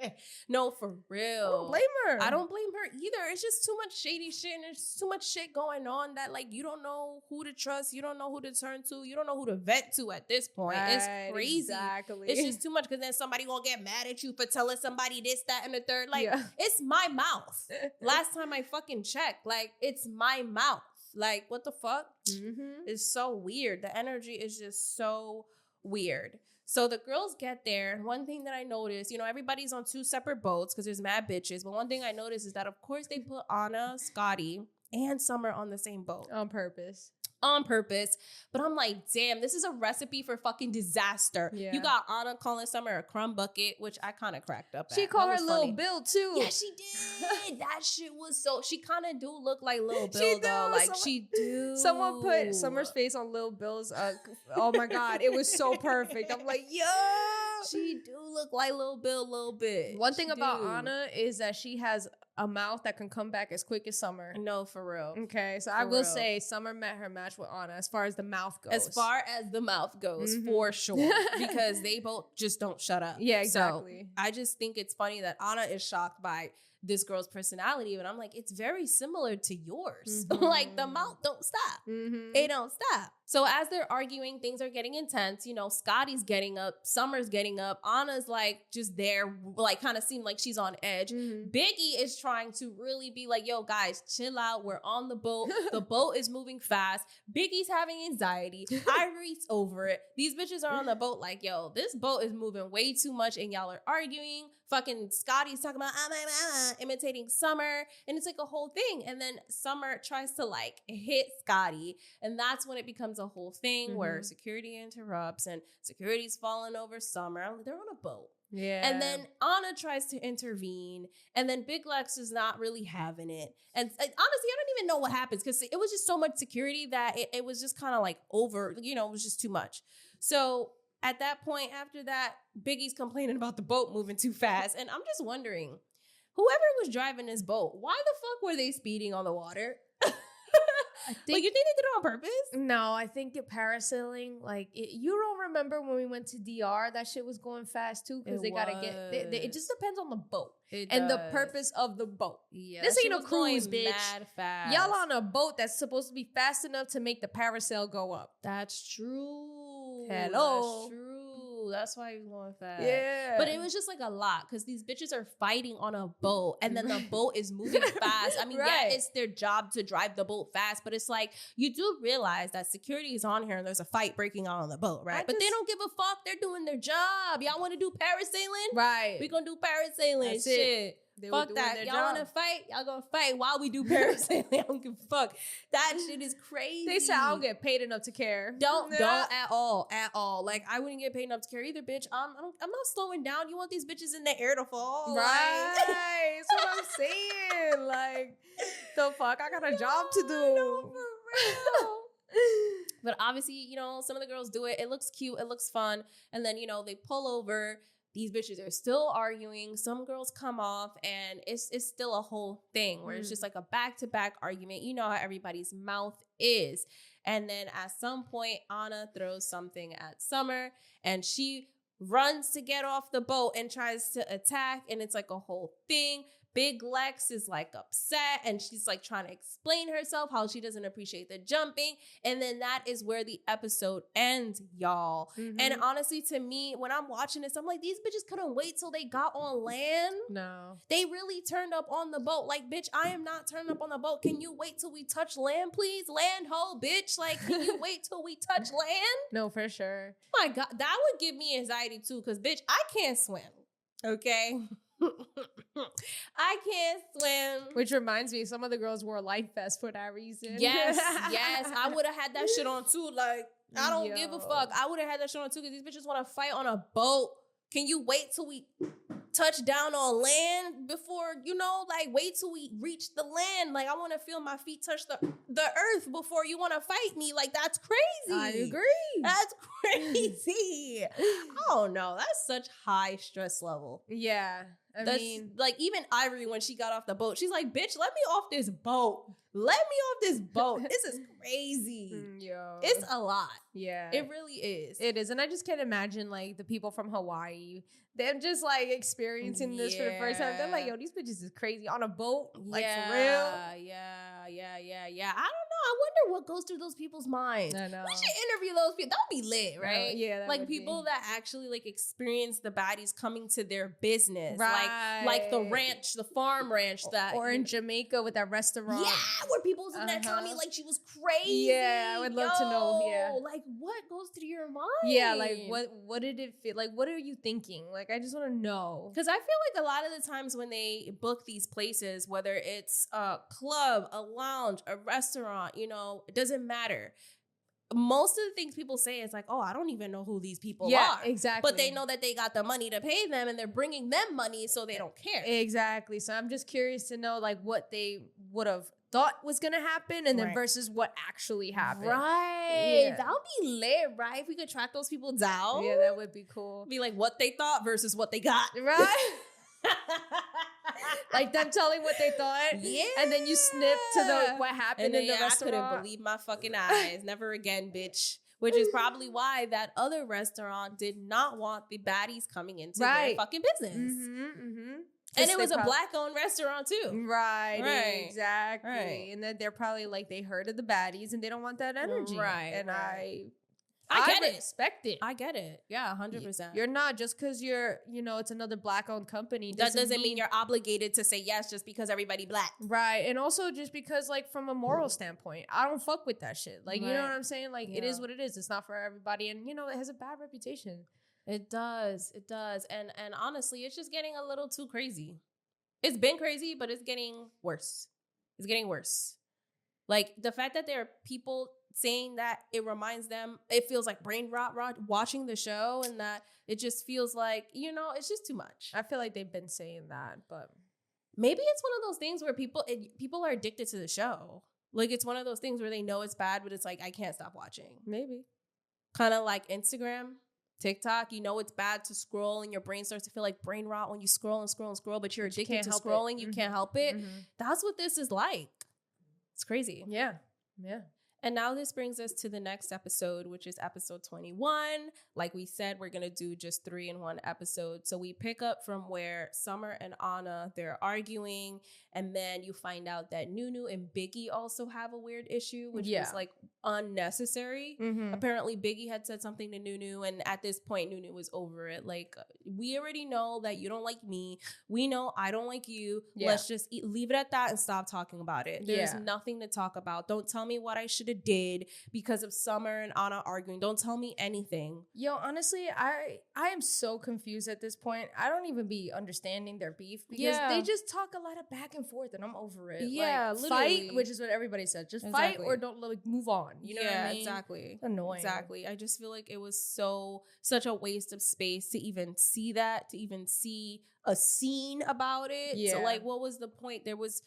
No, for real. I don't blame her. I don't blame her either. It's just too much shady shit and there's too much shit going on that like you don't know who to trust. You don't know who to turn to. You don't know who to vet to at this point. Right, it's crazy. Exactly. It's just too much because then somebody gonna get mad at you for telling somebody this, that, and the third. Like, it's my mouth. Last time I fucking checked, like, it's my mouth. Like, what the fuck? It's so weird. The energy is just so weird. So the girls get there. And one thing that I noticed, everybody's on two separate boats because there's mad bitches. But one thing I noticed is that, of course, they put Anna, Scotty, and Summer on the same boat. On purpose. But I'm like, damn, this is a recipe for fucking disaster. Yeah. You got Anna calling Summer a crumb bucket, which I kind of cracked up at. She called her Lil Bill too. Yeah, she did. That shit was so, she kind of do look like Lil Bill though. Like she do. Someone put Summer's face on Lil Bill's, oh my God, it was so perfect. I'm like, yo. She do look like Lil Bill a little bit. One thing about Anna is that she has a mouth that can come back as quick as Summer. No, for real. Okay, so I will say Summer met her match with Anna as far as the mouth goes. As far as the mouth goes, for sure. Because they both just don't shut up. Yeah, exactly. So I just think it's funny that Anna is shocked by this girl's personality, but I'm like, it's very similar to yours. Like, the mouth don't stop. It don't stop. So as they're arguing, things are getting intense. Scotty's getting up, Summer's getting up, Anna's like just there, like kind of seemed like she's on edge. Biggie is trying to really be like, yo, guys, chill out. We're on the boat. The boat is moving fast. Biggie's having anxiety. Ivory's over it. These bitches are on the boat like, yo, this boat is moving way too much and y'all are arguing. Fucking Scotty's talking about imitating Summer, and it's like a whole thing. And then Summer tries to like hit Scotty, and that's when it becomes a whole thing where security interrupts and security's falling over Summer. They're on a boat. Yeah. And then Anna tries to intervene, and then Big Lex is not really having it. And honestly, I don't even know what happens because it was just so much security that it was just kind of like over, it was just too much. So at that point, after that, Biggie's complaining about the boat moving too fast. And I'm just wondering, whoever was driving this boat, why the fuck were they speeding on the water? You think they did it on purpose? No, I think the parasailing, you don't remember when we went to DR, that shit was going fast too because they gotta get. It just depends on the boat the purpose of the boat. Yeah, this ain't a cruise, bitch. Mad fast. Y'all on a boat that's supposed to be fast enough to make the parasail go up. That's true. Hello. That's true. ooh, that's why you're going fast. Yeah. But it was just like a lot because these bitches are fighting on a boat and then the boat is moving fast. I mean, yeah, it's their job to drive the boat fast, but it's like you do realize that security is on here and there's a fight breaking out on the boat, right? But they don't give a fuck. They're doing their job. Y'all want to do parasailing? Right. We gonna do parasailing. That's shit. They fuck that. Y'all want to fight? Y'all gonna fight while we do parasailing. I don't give a fuck. That shit is crazy. They said I don't get paid enough to care. Don't at all. Like I wouldn't get paid enough to care either, bitch. I'm not slowing down. You want these bitches in the air to fall, right? That's what I'm saying. Like the fuck, I got a job to do. No, for real. But obviously, you know, some of the girls do it. It looks cute. It looks fun. And then, you know, they pull over. These bitches are still arguing. Some girls come off and it's still a whole thing where it's just like a back-to-back argument. You know how everybody's mouth is. And then at some point, Anna throws something at Summer and she runs to get off the boat and tries to attack. And it's like a whole thing. Big Lex is like upset and she's like trying to explain herself how she doesn't appreciate the jumping. And then that is where the episode ends, y'all. And honestly, to me, when I'm watching this, I'm like, these bitches couldn't wait till they got on land. No. They really turned up on the boat. Like, bitch, I am not turned up on the boat. Can you wait till we touch land, please? Land ho, bitch. Like, can you wait till we touch land? No, for sure. My God, that would give me anxiety too, because bitch, I can't swim. Okay. I can't swim. Which reminds me, some of the girls wore life vests for that reason. Yes. I would have had that shit on too. Like, I don't give a fuck. I would have had that shit on too because these bitches want to fight on a boat. Can you wait till we touch down on land before, you know, like wait till we reach the land? Like, I want to feel my feet touch the earth before you want to fight me. Like, that's crazy. I agree. That's crazy. I don't know. That's such high stress level. Yeah. I mean, like even Ivory, when she got off the boat, she's like, bitch, let me off this boat. Let me off this boat. This is crazy. Yo. It's a lot. Yeah. It really is. It is. And I just can't imagine like the people from Hawaii, them just like experiencing this for the first time. They're like, yo, these bitches is crazy on a boat. Like for real. Yeah. I don't know. I wonder what goes through those people's minds. I know. We should interview those people. That would be lit, right? Yeah. Like people that actually like experience the baddies coming to their business. Right. Like the ranch, the farm ranch that. Or in Jamaica with that restaurant. Yeah, where people was in that Tommy like she was crazy. Yeah, I would love to know. Yeah. Like what goes through your mind? Yeah, like what did it feel like? What are you thinking? Like I just want to know. Because I feel like a lot of the times when they book these places, whether it's a club, a lounge, a restaurant, you know, it doesn't matter. Most of the things people say is like, oh, I don't even know who these people are. Yeah, exactly. But they know that they got the money to pay them and they're bringing them money, so they don't care. Exactly. So I'm just curious to know like what they would have thought was going to happen and then versus what actually happened. Right. Yeah. That would be lit, right? If we could track those people down. Yeah, that would be cool. Be like what they thought versus what they got. Right? Like them telling what they thought. Yeah. And then you snip to the what happened in the restaurant. I couldn't believe my fucking eyes. Never again, bitch. Which is probably why that other restaurant did not want the baddies coming into their fucking business. And it was a black-owned restaurant too. Right. Exactly. Right. And then they're probably like, they heard of the baddies and they don't want that energy. Right. And I respect it. I get it. Yeah, 100%. You're not just because you're, you know, it's another black-owned company. That doesn't mean you're obligated to say yes just because everybody black. Right. And also just because, like, from a moral standpoint, I don't fuck with that shit. Like, you know what I'm saying? Like, it is what it is. It's not for everybody. And, you know, it has a bad reputation. It does. And honestly, it's just getting a little too crazy. It's been crazy, but it's getting worse. It's getting worse. Like, the fact that there are people saying that it reminds them, it feels like brain rot watching the show, and that it just feels like, you know, it's just too much. I feel like they've been saying that, but maybe it's one of those things where people are addicted to the show. Like, it's one of those things where they know it's bad, but it's like, I can't stop watching. Maybe. Kind of like Instagram, TikTok, you know it's bad to scroll and your brain starts to feel like brain rot when you scroll, but you're addicted to scrolling. You can't help it. That's what this is like. It's crazy. Yeah. And now this brings us to the next episode, which is episode 21. Like we said, we're going to do just 3 in one episode. So we pick up from where Summer and Anna, they're arguing. And then you find out that Nunu and Biggie also have a weird issue, which was like unnecessary. Apparently Biggie had said something to Nunu. And at this point, Nunu was over it. Like, we already know that you don't like me. We know I don't like you. Let's just leave it at that and stop talking about it. There's nothing to talk about. Don't tell me what I should have did because of Summer and Anna arguing. Don't tell me anything. Yo, honestly, I am so confused at this point. I don't even be understanding their beef because they just talk a lot of back and forth and I'm over it. Yeah, like, literally. Fight, which is what everybody says. Just fight or don't like move on. You know what I mean? Exactly. Annoying. Exactly. I just feel like it was such a waste of space to even see that, to even see a scene about it. Yeah. So like, what was the point? There was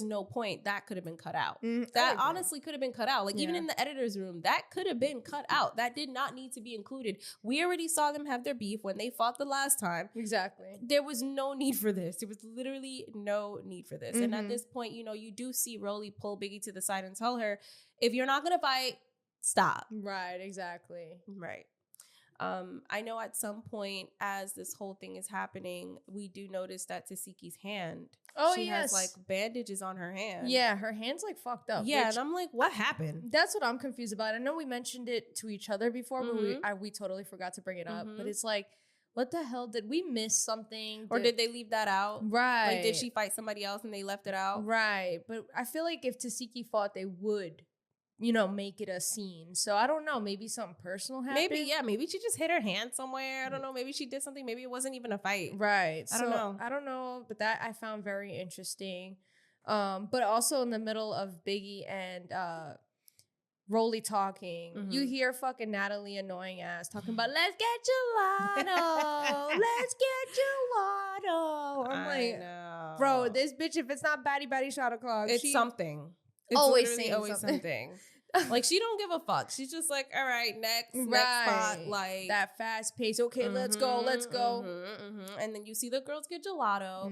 no point. That could have been cut out. That honestly could have been cut out. Like even in the editor's room, that could have been cut out. That did not need to be included. We already saw them have their beef when they fought the last time. Exactly. There was no need for this. There was literally no need for this. And at this point, you know, you do see Rolly pull Biggie to the side and tell her, if you're not going to fight, stop. Right. Exactly. Right. I know at some point as this whole thing is happening, we do notice that Tasiki's hand. She has like bandages on her hand. Yeah, her hand's like fucked up. Yeah, and I'm like, what happened? That's what I'm confused about. I know we mentioned it to each other before, but we totally forgot to bring it up. But it's like, what the hell? Did we miss something? Or did they leave that out? Right. Like, did she fight somebody else and they left it out? Right. But I feel like if Tasiki fought, they would, you know, make it a scene. So I don't know. Maybe something personal happened. Maybe she just hit her hand somewhere. I don't know. Maybe she did something. Maybe it wasn't even a fight. Right. I don't know. I don't know. But that I found very interesting. But also in the middle of Biggie and Rolly talking, you hear fucking Natalie annoying ass talking about, let's get gelato. Let's get gelato. I'm like, know. Bro, this bitch, if it's not Baddy Shot O'Clock, it's something. It's always something. Like, she don't give a fuck. She's just like, all right, next spot, like that fast pace. Okay, let's go. And then you see the girls get gelato.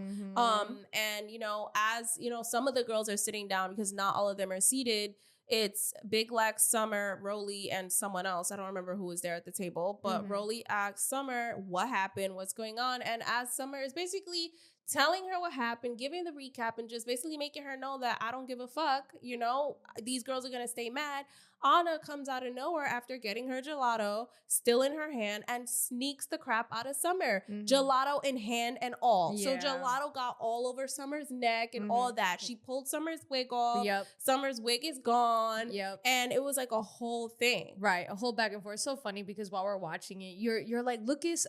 And you know, as you know, some of the girls are sitting down because not all of them are seated. It's Big Black, Summer, Rolly, and someone else. I don't remember who was there at the table, but Rolly asks Summer what happened, what's going on, and as Summer is basically telling her what happened, giving the recap, and just basically making her know that I don't give a fuck, you know, these girls are gonna stay mad. Anna comes out of nowhere after getting her gelato, still in her hand, and sneaks the crap out of Summer. Gelato in hand and all. So gelato got all over Summer's neck and all that. She pulled Summer's wig off. Summer's wig is gone. And it was like a whole thing. Right, a whole back and forth. It's so funny because while we're watching it, you're like, look at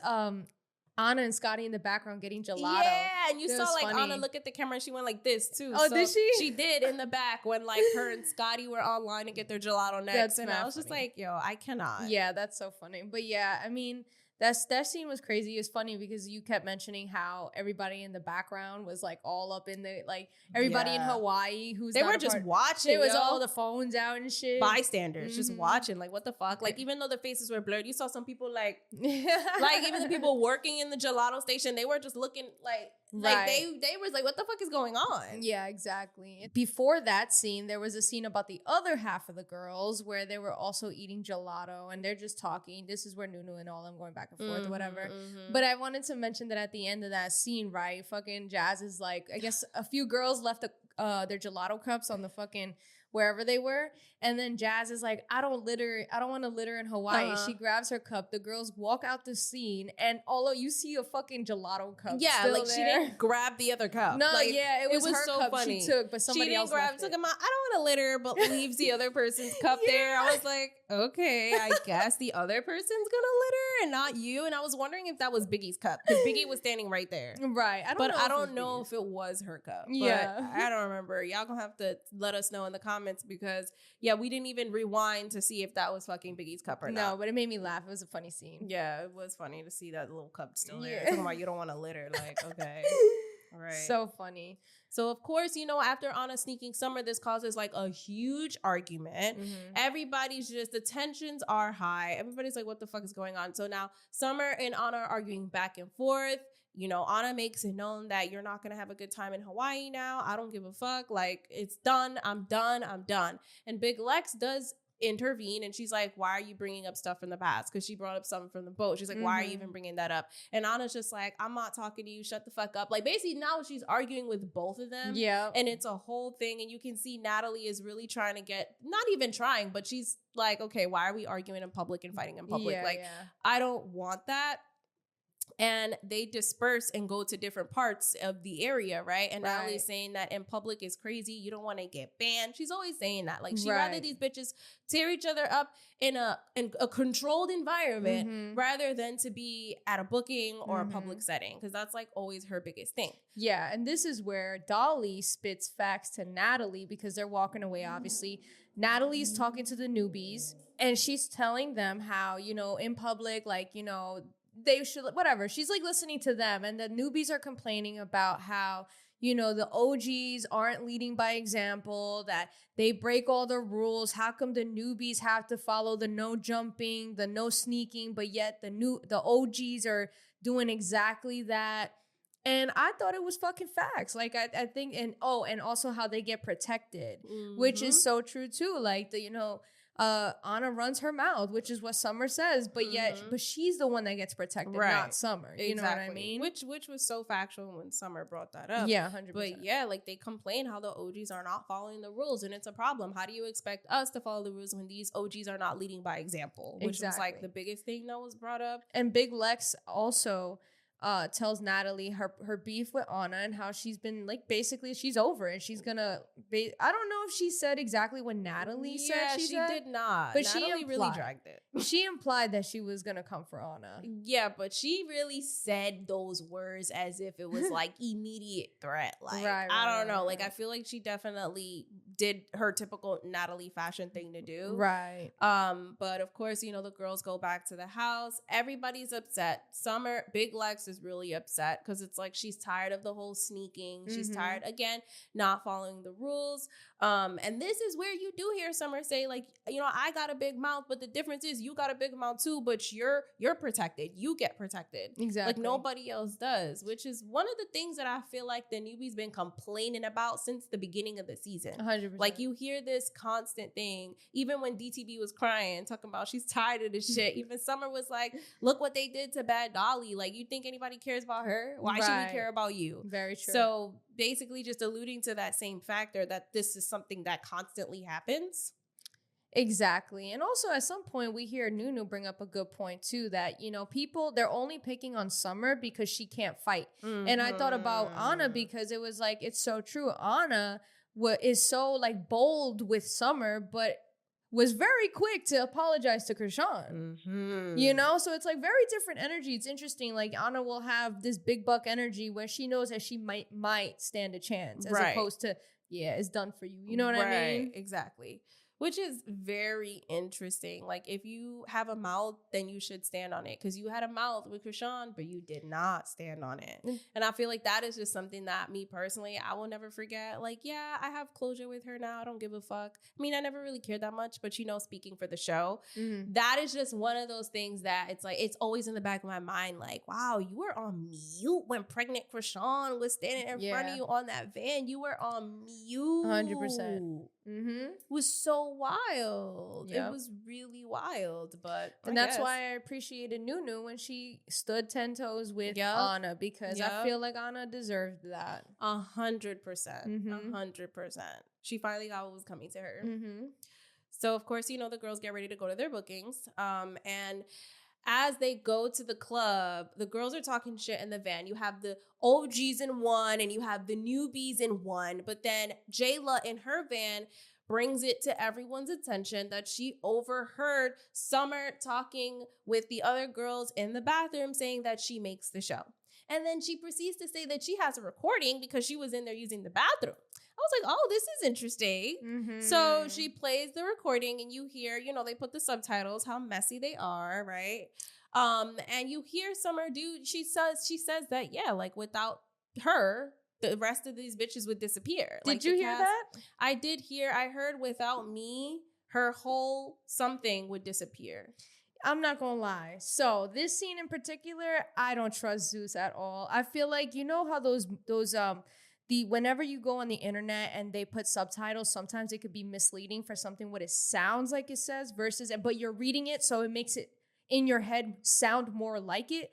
Anna and Scotty in the background getting gelato. Yeah, and you saw like funny. Anna look at the camera and she went like this too. Oh, so did she? She did in the back when like her and Scotty were online to get their gelato next. And I was just like, yo, I cannot. Yeah, that's so funny. But yeah, I mean, that scene was crazy. It was funny because you kept mentioning how everybody in the background was like all up in the like everybody in Hawaii who's they were just watching. It was all the phones out and shit. Bystanders just watching. Like, what the fuck? Like, even though the faces were blurred, you saw some people like even the people working in the gelato station, they were just looking like they was like, what the fuck is going on? Yeah, exactly. Before that scene, there was a scene about the other half of the girls where they were also eating gelato and they're just talking. This is where Nunu and all them going back and forth or whatever. But I wanted to mention that at the end of that scene, right, fucking Jazz is like, I guess a few girls left their gelato cups on the fucking wherever they were, and then Jazz is like, I don't want to litter in Hawaii. She grabs her cup, the girls walk out the scene, and although you see a fucking gelato cup still like there. She didn't grab the other cup. No, like, it was her so cup funny. She took, but somebody else took him out. I don't want to litter, but leaves the other person's cup there. I was like, okay, I guess the other person's gonna litter and not you. And I was wondering if that was Biggie's cup because Biggie was standing right there. Right. I don't know if it was her cup. Yeah. But I don't remember. Y'all gonna have to let us know in the comments because we didn't even rewind to see if that was fucking Biggie's cup or not. No, but it made me laugh. It was a funny scene. Yeah, it was funny to see that little cup still there. Talking about you don't want to litter. Like, okay. All right. So funny. So, of course, you know, after Anna sneaking Summer, this causes like a huge argument. Everybody's just, the tensions are high. Everybody's like, what the fuck is going on? So now Summer and Anna are arguing back and forth. you know, Anna makes it known that you're not going to have a good time in Hawaii now. I don't give a fuck. Like, it's done. I'm done. I'm done. And Big Lex does intervene, and she's like, why are you bringing up stuff from the past? Because she brought up something from the boat. She's like, why are you even bringing that up? And Anna's just like, I'm not talking to you, shut the fuck up. Like, basically now she's arguing with both of them. Yeah. And it's a whole thing, and you can see Natalie is really trying to get, not even trying, but she's like, okay, why are we arguing in public and fighting in public? I don't want that. And they disperse and go to different parts of the area, right? And Natalie's saying that in public is crazy. You don't want to get banned. She's always saying that. Like, she'd rather these bitches tear each other up in a controlled environment rather than to be at a booking or a public setting. Because that's, like, always her biggest thing. Yeah, and this is where Dolly spits facts to Natalie because they're walking away, obviously. Natalie's talking to the newbies, and she's telling them how, you know, in public, like, you know, they should, whatever. She's like listening to them, and the newbies are complaining about how, you know, the OGs aren't leading by example, that they break all the rules. How come the newbies have to follow the no jumping, the no sneaking, but yet the OGs are doing exactly that? And I thought it was fucking facts. Like, I think, and also how they get protected, which is so true too. Like, you know, Anna runs her mouth, which is what Summer says, but but she's the one that gets protected, not Summer. You know what I mean? Which was so factual when Summer brought that up. Yeah, 100%. But yeah, like, they complain how the OGs are not following the rules, and it's a problem. How do you expect us to follow the rules when these OGs are not leading by example? Which was like the biggest thing that was brought up. And Big Lex also tells Natalie her beef with Anna and how she's been, like, basically she's over it. She's gonna I don't know if she said exactly what Natalie said. She did not. But Natalie really dragged it. She implied that she was gonna come for Anna. Yeah, but she really said those words as if it was like immediate threat. Like, I don't know. Like, I feel like she definitely did her typical Natalie fashion thing to do. Right. But of course, you know, the girls go back to the house. Everybody's upset. Summer, Big Lex is really upset because it's like she's tired of the whole sneaking. She's tired, again, not following the rules. And this is where you do hear Summer say, like, you know, I got a big mouth, but the difference is you got a big mouth too, but you're protected. You get protected. Exactly. Like, nobody else does, which is one of the things that I feel like the newbies been complaining about since the beginning of the season. 100%. Like, you hear this constant thing. Even when DTB was crying, talking about she's tired of this shit. Even Summer was like, look what they did to Bad Dolly. Like, you think anybody cares about her? Why should we care about you? Very true. So basically just alluding to that same factor, that this is something that constantly happens. Exactly. And also at some point we hear Nunu bring up a good point too, that, you know, people, they're only picking on Summer because she can't fight. And I thought about Anna because it was like, it's so true. Anna is so, like, bold with Summer, but was very quick to apologize to Krishan. You know? So it's like very different energy. It's interesting. Like, Anna will have this big buck energy where she knows that she might stand a chance as opposed to, yeah, it's done for you. You know what I mean? Exactly. Which is very interesting. Like, if you have a mouth, then you should stand on it. Because you had a mouth with Krishan, but you did not stand on it. And I feel like that is just something that me personally, I will never forget. Like, yeah, I have closure with her now. I don't give a fuck. I mean, I never really cared that much. But, you know, speaking for the show, that is just one of those things that it's like, it's always in the back of my mind. Like, wow, you were on mute when pregnant Krishan was standing in front of you on that van. You were on mute. 100%. It was so wild. It was really wild, but that's why I appreciated Nunu when she stood 10 toes with Anna, because I feel like Anna deserved that. 100%. 100%. She finally got what was coming to her. So of course, you know, the girls get ready to go to their bookings. And as they go to the club, the girls are talking shit in the van. You have the OGs in one and you have the newbies in one. But then Jayla in her van brings it to everyone's attention that she overheard Summer talking with the other girls in the bathroom saying that she makes the show. And then she proceeds to say that she has a recording because she was in there using the bathroom. I was like, oh, this is interesting. So she plays the recording and you hear, you know, they put the subtitles, how messy they are, right? And you hear Summer she says that, yeah, like, without her, the rest of these bitches would disappear. Did you hear that? I heard without me, her whole something would disappear. I'm not gonna lie. So this scene in particular, I don't trust Zeus at all. I feel like, you know how those whenever you go on the internet and they put subtitles, sometimes it could be misleading for something what it sounds like it says versus, but you're reading it, so it makes it in your head sound more like it.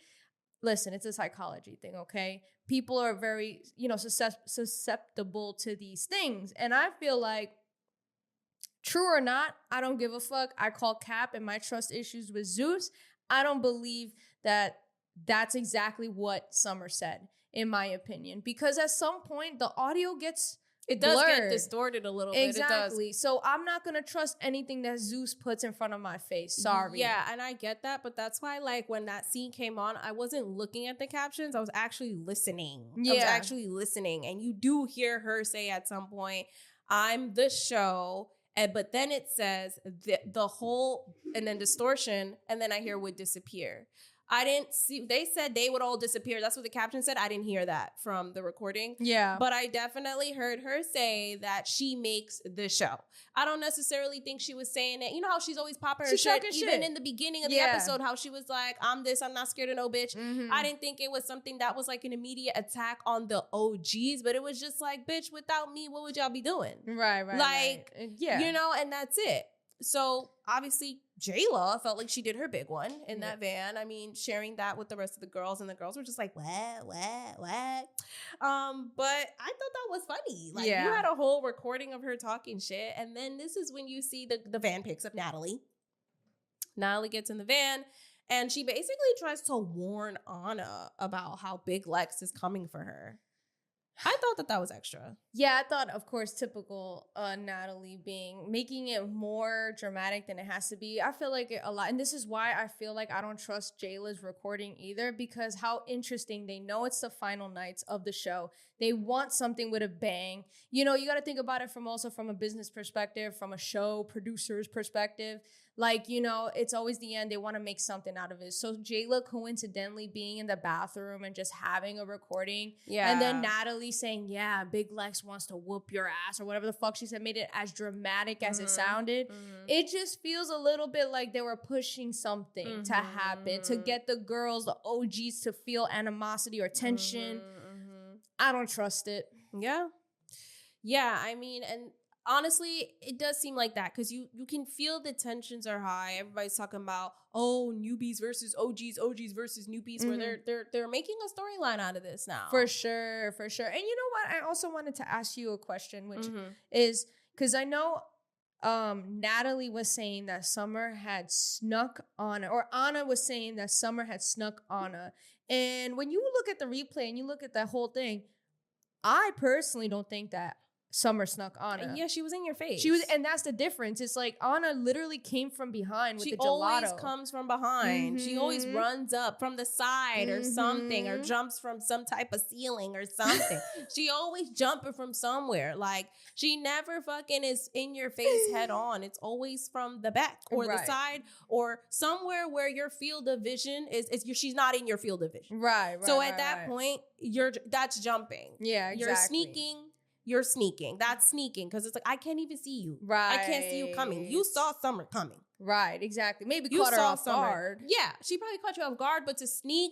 Listen, it's a psychology thing, okay? People are very, susceptible to these things. And I feel like, true or not, I don't give a fuck. I call cap and my trust issues with Zeus. I don't believe that that's exactly what Summer said, in my opinion. Because at some point, the audio gets It does blurred. get distorted a little bit. Exactly. So I'm not going to trust anything that Zeus puts in front of my face. Sorry. Yeah, and I get that, but that's why, like, when that scene came on, I wasn't looking at the captions. I was actually listening. Yeah. I was actually listening. And you do hear her say at some point, I'm the show. But then it says the whole, and then distortion, and then I hear would disappear. I didn't see, they said they would all disappear. That's what the caption said. I didn't hear that from the recording. Yeah. But I definitely heard her say that she makes the show. I don't necessarily think she was saying it. You know how she's always popping her shit? Even in the beginning of the episode, how she was like, I'm this, I'm not scared of no bitch. Mm-hmm. I didn't think it was something that was like an immediate attack on the OGs, but it was just like, bitch, without me, what would y'all be doing? Right. Like, you know, and that's it. So obviously Jayla felt like she did her big one in that van. I mean, sharing that with the rest of the girls, and the girls were just like, what? But I thought that was funny. Like, you had a whole recording of her talking shit, and then this is when you see the van picks up Natalie. Natalie gets in the van, and she basically tries to warn Anna about how Big Lex is coming for her. I thought that was extra. Yeah, I thought, of course, typical Natalie making it more dramatic than it has to be. I feel like a lot, and this is why I feel like I don't trust Jayla's recording either, because how interesting. They know it's the final nights of the show. They want something with a bang. You know, you got to think about it from a business perspective, from a show producer's perspective. Like, you know, it's always the end. They want to make something out of it. So Jayla coincidentally being in the bathroom and just having a recording. Yeah. And then Natalie saying, yeah, Big Lex wants to whoop your ass or whatever the fuck she said, made it as dramatic as it sounded. It just feels a little bit like they were pushing something to happen, to get the girls, the OGs, to feel animosity or tension. I don't trust it. Yeah. Yeah, I mean, and honestly, it does seem like that, because you can feel the tensions are high. Everybody's talking about, newbies versus OGs, OGs versus newbies, where they're making a storyline out of this now. For sure. And you know what? I also wanted to ask you a question, which is, because I know Natalie was saying that Summer had snuck Anna, or Anna was saying that Summer had snuck Anna. And when you look at the replay and you look at that whole thing, I personally don't think that Summer snuck Anna. Yeah, she was in your face. She was, and that's the difference. It's like Anna literally came from behind with the gelato. She always comes from behind. She always runs up from the side or something, or jumps from some type of ceiling or something. She always jumping from somewhere. Like, she never fucking is in your face head on. It's always from the back or the side or somewhere where your field of vision is she's not in your field of vision. Right. So at that point, that's jumping. Yeah, exactly. You're sneaking. You're sneaking. That's sneaking, because it's like, I can't even see you. Right. I can't see you coming. You saw Summer coming. Right, exactly. Maybe you caught her off guard. Yeah, she probably caught you off guard, but to sneak,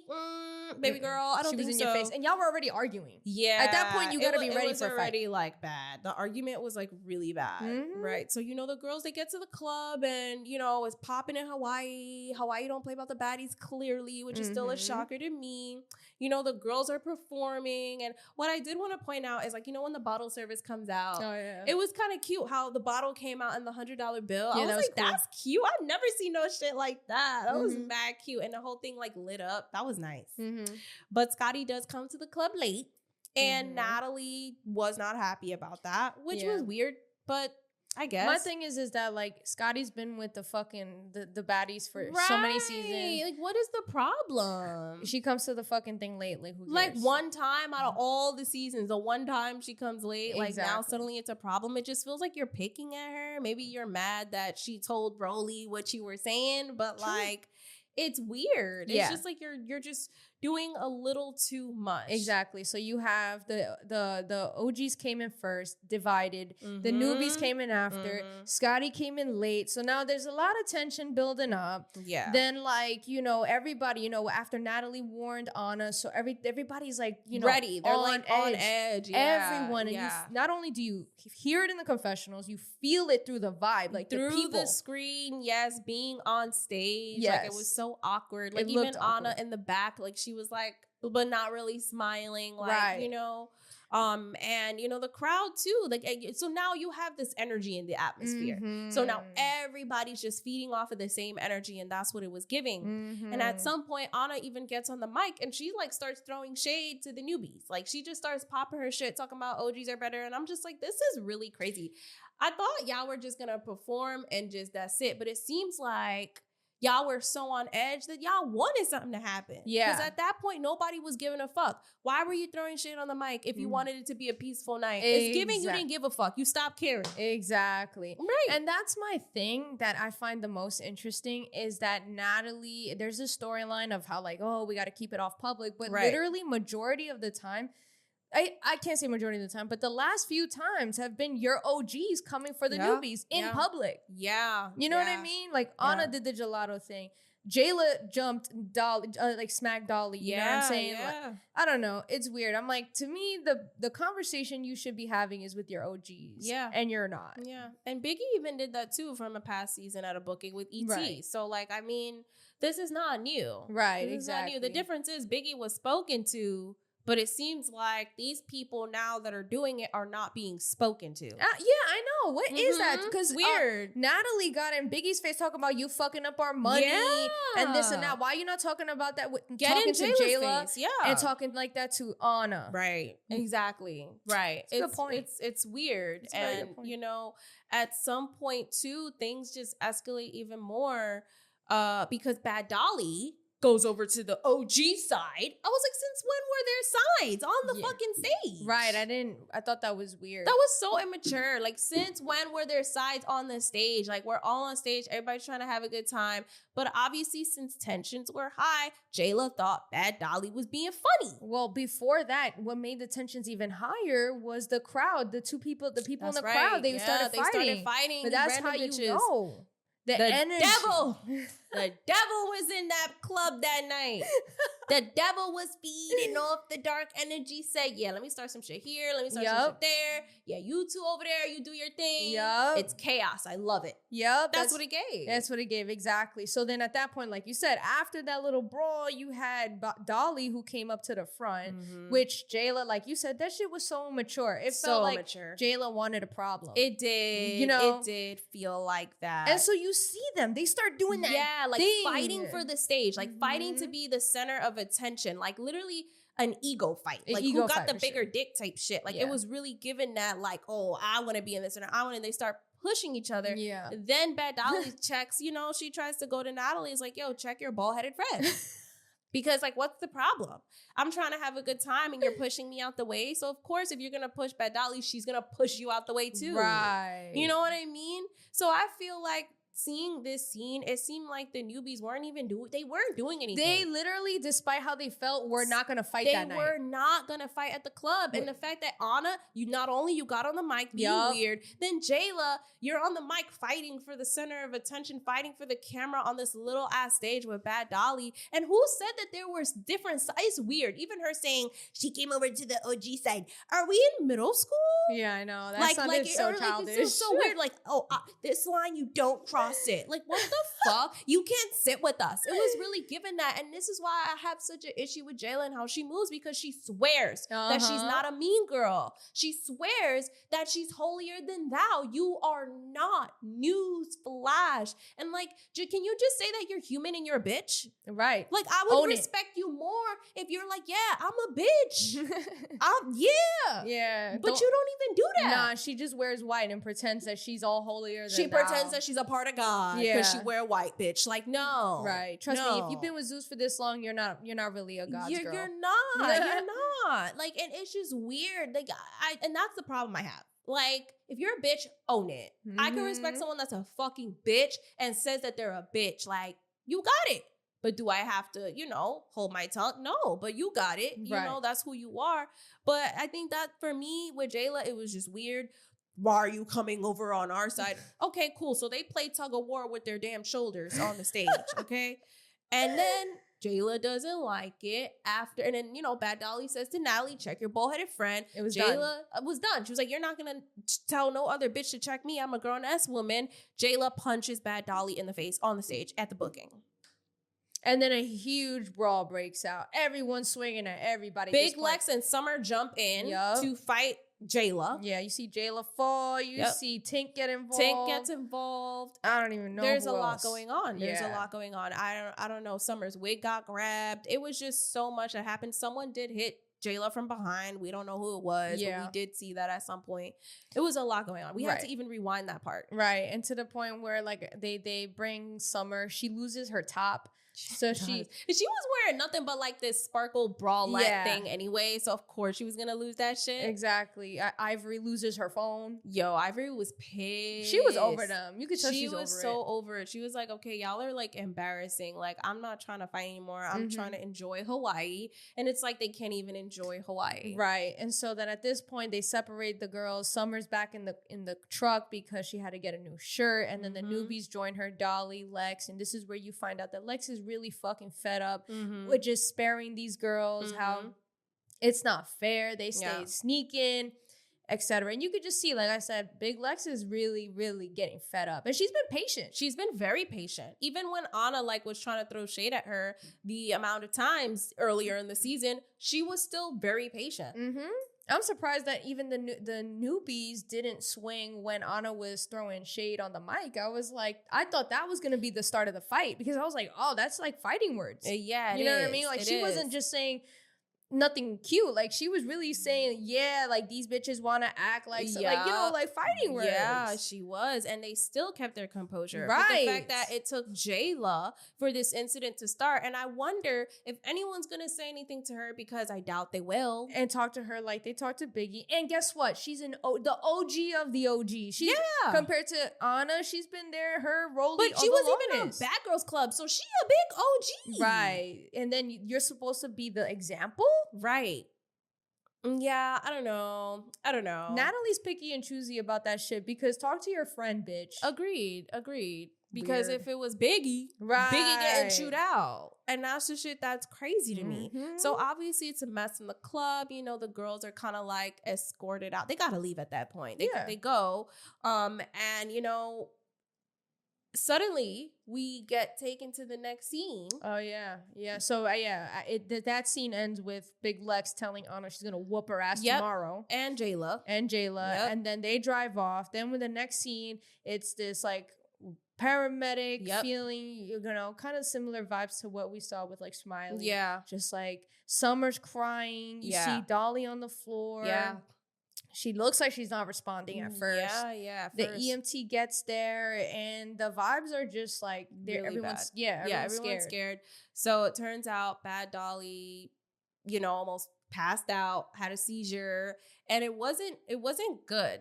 baby girl, I don't think so. She was in your face. And y'all were already arguing. Yeah. At that point, you got to be ready for a fight. It was already, like, bad. The argument was, like, really bad, right? So, you know, the girls, they get to the club, and, you know, it's popping in Hawaii. Hawaii don't play about the baddies, clearly, which is still a shocker to me. You know, the girls are performing, and what I did want to point out is, like, you know, when the bottle service comes out, it was kind of cute how the bottle came out in the $100 bill. I was like, cool. That's cute. I've never seen no shit like that. That was mad cute. And the whole thing, like, lit up. That was nice. But Scotty does come to the club late, and Natalie was not happy about that, which was weird, but I guess. My thing is that, like, Scotty's been with the fucking the baddies for so many seasons. Like, what is the problem? She comes to the fucking thing late. Like, who cares? Like, one time out of all the seasons, the one time she comes late, like, now suddenly it's a problem. It just feels like you're picking at her. Maybe you're mad that she told Broly what you were saying, but like, it's weird. It's just like you're just doing a little too much. Exactly. So you have the OGs came in first, divided. The newbies came in after. Scotty came in late. So now there's a lot of tension building up. Yeah. Then like, everybody, after Natalie warned Anna, so everybody's like, ready. They're like on edge. Yeah. Everyone. And not only do you hear it in the confessionals, you feel it through the vibe, like through the people. The screen. Yes. Being on stage. Yes. Like it was so awkward. Like even Anna in the back, like she was like, but not really smiling, like, and the crowd too, like, so now you have this energy in the atmosphere. So now everybody's just feeding off of the same energy, and that's what it was giving. And at some point, Anna even gets on the mic and she like starts throwing shade to the newbies. Like she just starts popping her shit, talking about OGs are better, and I'm just like, this is really crazy. I thought y'all were just gonna perform and just that's it, but it seems like y'all were so on edge that y'all wanted something to happen. Yeah. Because at that point, nobody was giving a fuck. Why were you throwing shit on the mic if you wanted it to be a peaceful night? It's giving you didn't give a fuck. You stopped caring. Exactly. Right. And that's my thing that I find the most interesting is that Natalie, there's a storyline of how like, oh, we got to keep it off public. But literally majority of the time, I can't say majority of the time, but the last few times have been your OGs coming for the newbies in public. Yeah. You know what I mean? Like Anna did the gelato thing. Jayla jumped Dolly, like smacked Dolly. You know what I'm saying? Yeah. Like, I don't know. It's weird. I'm like, to me, the conversation you should be having is with your OGs. Yeah. And you're not. Yeah. And Biggie even did that too from a past season at a booking with E.T. Right. So like, I mean, this is not new. Right. This exactly. is not new. The difference is Biggie was spoken to. But it seems like these people now that are doing it are not being spoken to. Yeah, I know. What is that? Because weird. Natalie got in Biggie's face talking about you fucking up our money and this and that. Why are you not talking about that? Talking to Jayla and talking like that to Anna. Right. Exactly. Right. It's a good point. It's weird. It's and, at some point, too, things just escalate even more because Bad Dolly goes over to the OG side. I was like, since when were there sides on the fucking stage? Right. I thought that was weird. That was so immature. Like, since when were there sides on the stage? Like, we're all on stage. Everybody's trying to have a good time. But obviously, since tensions were high, Jayla thought Bad Dolly was being funny. Well, before that, what made the tensions even higher was the crowd. The people in the crowd, they started fighting. But that's how bitches. You know. The devil. The devil was in that club that night. The devil was feeding off the dark energy. Said, yeah, let me start some shit here. Let me start some shit there. Yeah, you two over there, you do your thing. Yep. It's chaos. I love it. Yep. That's what it gave. That's what it gave. Exactly. So then at that point, like you said, after that little brawl, you had Dolly who came up to the front, which Jayla, like you said, that shit was so mature. It felt like mature. Jayla wanted a problem. It did. It did feel like that. And so you see them. They start doing that. Yeah, like fighting for the stage, like fighting to be the center of attention, like literally an ego fight, like who got the bigger dick type shit. Like it was really given that like, oh, I want to be in the center. I want to. They start pushing each other. Yeah. Then Bad Dolly checks. She tries to go to Natalie. Is like, yo, check your bald-headed friend. Because like, what's the problem? I'm trying to have a good time and you're pushing me out the way. So of course, if you're going to push Bad Dolly, she's going to push you out the way too. Right. You know what I mean? So I feel like seeing this scene, it seemed like the newbies weren't doing anything. They literally, despite how they felt, were not going to fight that night. They were not going to fight at the club. And the fact that Anna, you got on the mic being weird, then Jayla, you're on the mic fighting for the center of attention, fighting for the camera on this little ass stage with Bad Dolly. And who said that there were different sides? It's weird. Even her saying she came over to the OG side. Are we in middle school? Yeah, I know. That sounded so childish. It's so weird. Like, this line you don't cross it. Like, what the fuck? You can't sit with us. It was really given that. And this is why I have such an issue with Jayla and how she moves, because she swears that she's not a mean girl. She swears that she's holier than thou. You are not. News flash. And like, can you just say that you're human and you're a bitch? Right. Like, I would respect you more if you're like, yeah, I'm a bitch. Yeah. But you don't even do that. Nah, she just wears white and pretends that she's all holier than She pretends that she's a part of God because she wear white, bitch. Like, no. Right. Trust me, if you've been with Zeus for this long, you're not really a God's girl. You're not. You're not. Like, and it's just weird. Like, and that's the problem I have. Like, if you're a bitch, own it. I can respect someone that's a fucking bitch and says that they're a bitch. Like, you got it. But do I have to, hold my tongue? No, but you got it. You know, that's who you are. But I think that for me with Jayla, it was just weird. Why are you coming over on our side? Okay, cool. So they play tug of war with their damn shoulders on the stage, okay? And then Jayla doesn't like it after, and then, Bad Dolly says to Natalie, check your bald-headed friend. It was Jayla was done. She was like, you're not going to tell no other bitch to check me. I'm a grown-ass woman. Jayla punches Bad Dolly in the face on the stage at the booking. And then a huge brawl breaks out. Everyone's swinging at everybody. Big Lex and Summer jump in to fight Jayla. Yeah, you see Jayla fall. You see Tink get involved. Tink gets involved. I don't even know. There's a lot going on. There's a lot going on. I don't know. Summer's wig got grabbed. It was just so much that happened. Someone did hit Jayla from behind. We don't know who it was, but we did see that at some point. It was a lot going on. We had to even rewind that part. Right. And to the point where like they bring Summer. She loses her top. So she was wearing nothing but like this sparkle bralette thing anyway. So of course she was gonna lose that shit. Exactly. Ivory loses her phone. Yo, Ivory was pissed. She was over them. You could tell she was so over it. She was like, okay, y'all are like embarrassing. Like, I'm not trying to fight anymore. I'm trying to enjoy Hawaii. And it's like they can't even enjoy Hawaii. Right. And so then at this point they separate the girls. Summer's back in the truck because she had to get a new shirt. And then the newbies join her, Dolly, Lex. And this is where you find out that Lex is really fucking fed up with just sparing these girls, how it's not fair, they stay sneaking, etc. And you could just see, like I said, Big Lex is really, really getting fed up. And she's been patient. She's been very patient. Even when Anna was trying to throw shade at her the amount of times earlier in the season, she was still very patient. I'm surprised that even the newbies didn't swing when Anna was throwing shade on the mic. I was like, I thought that was going to be the start of the fight because I was like, oh, that's like fighting words. Yeah, you know what I mean? Like she wasn't just saying nothing cute. Like she was really saying, yeah, like these bitches want to act like, like fighting words. Yeah, she was. And they still kept their composure. Right. But the fact that it took Jayla for this incident to start. And I wonder if anyone's going to say anything to her because I doubt they will. And talk to her like they talked to Biggie. And guess what? She's the OG of the OG. She's compared to Anna, she's been there, her role. But she was even on Bad Girls Club. So she a big OG. Right. And then you're supposed to be the example? Right. Yeah, I don't know. Natalie's picky and choosy about that shit because talk to your friend, bitch. Agreed. Because if it was Biggie, Biggie getting chewed out. And that's the shit that's crazy to me. So obviously it's a mess in the club. The girls are kind of like escorted out. They got to leave at that point. They go. And, suddenly we get taken to the next scene. Oh yeah. So that scene ends with Big Lex telling Anna she's gonna whoop her ass tomorrow, and Jayla, and then they drive off. Then with the next scene, it's this like paramedic feeling, kind of similar vibes to what we saw with like Smiley. Yeah, just like Summer's crying. You see Dolly on the floor. Yeah. She looks like she's not responding at first. Yeah. The EMT gets there, and the vibes are just like really everyone's bad. Everyone's scared. So it turns out Bad Dolly, almost passed out, had a seizure, and it wasn't good.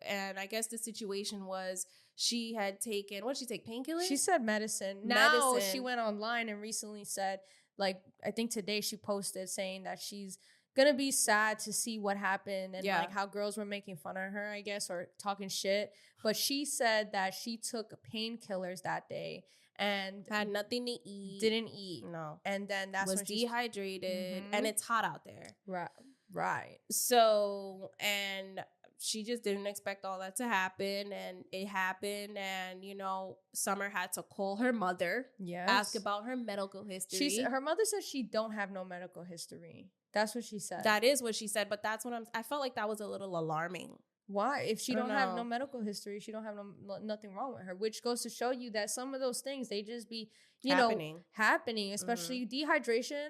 And I guess the situation was she had taken, what did she take, painkillers? She said medicine. Now she went online and recently said, like, I think today she posted saying that she's gonna be sad to see what happened and like how girls were making fun of her, I guess, or talking shit. But she said that she took painkillers that day and had nothing to eat. Didn't eat. No. And then that's was when dehydrated and it's hot out there. Right. So, and she just didn't expect all that to happen, and it happened. And Summer had to call her mother, ask about her medical history. Her mother said she don't have no medical history. That's what she said. That is what she said, but that's what I felt like that was a little alarming. Why? If she don't have no medical history, she don't have nothing wrong with her, which goes to show you that some of those things, they just be, happening, especially dehydration.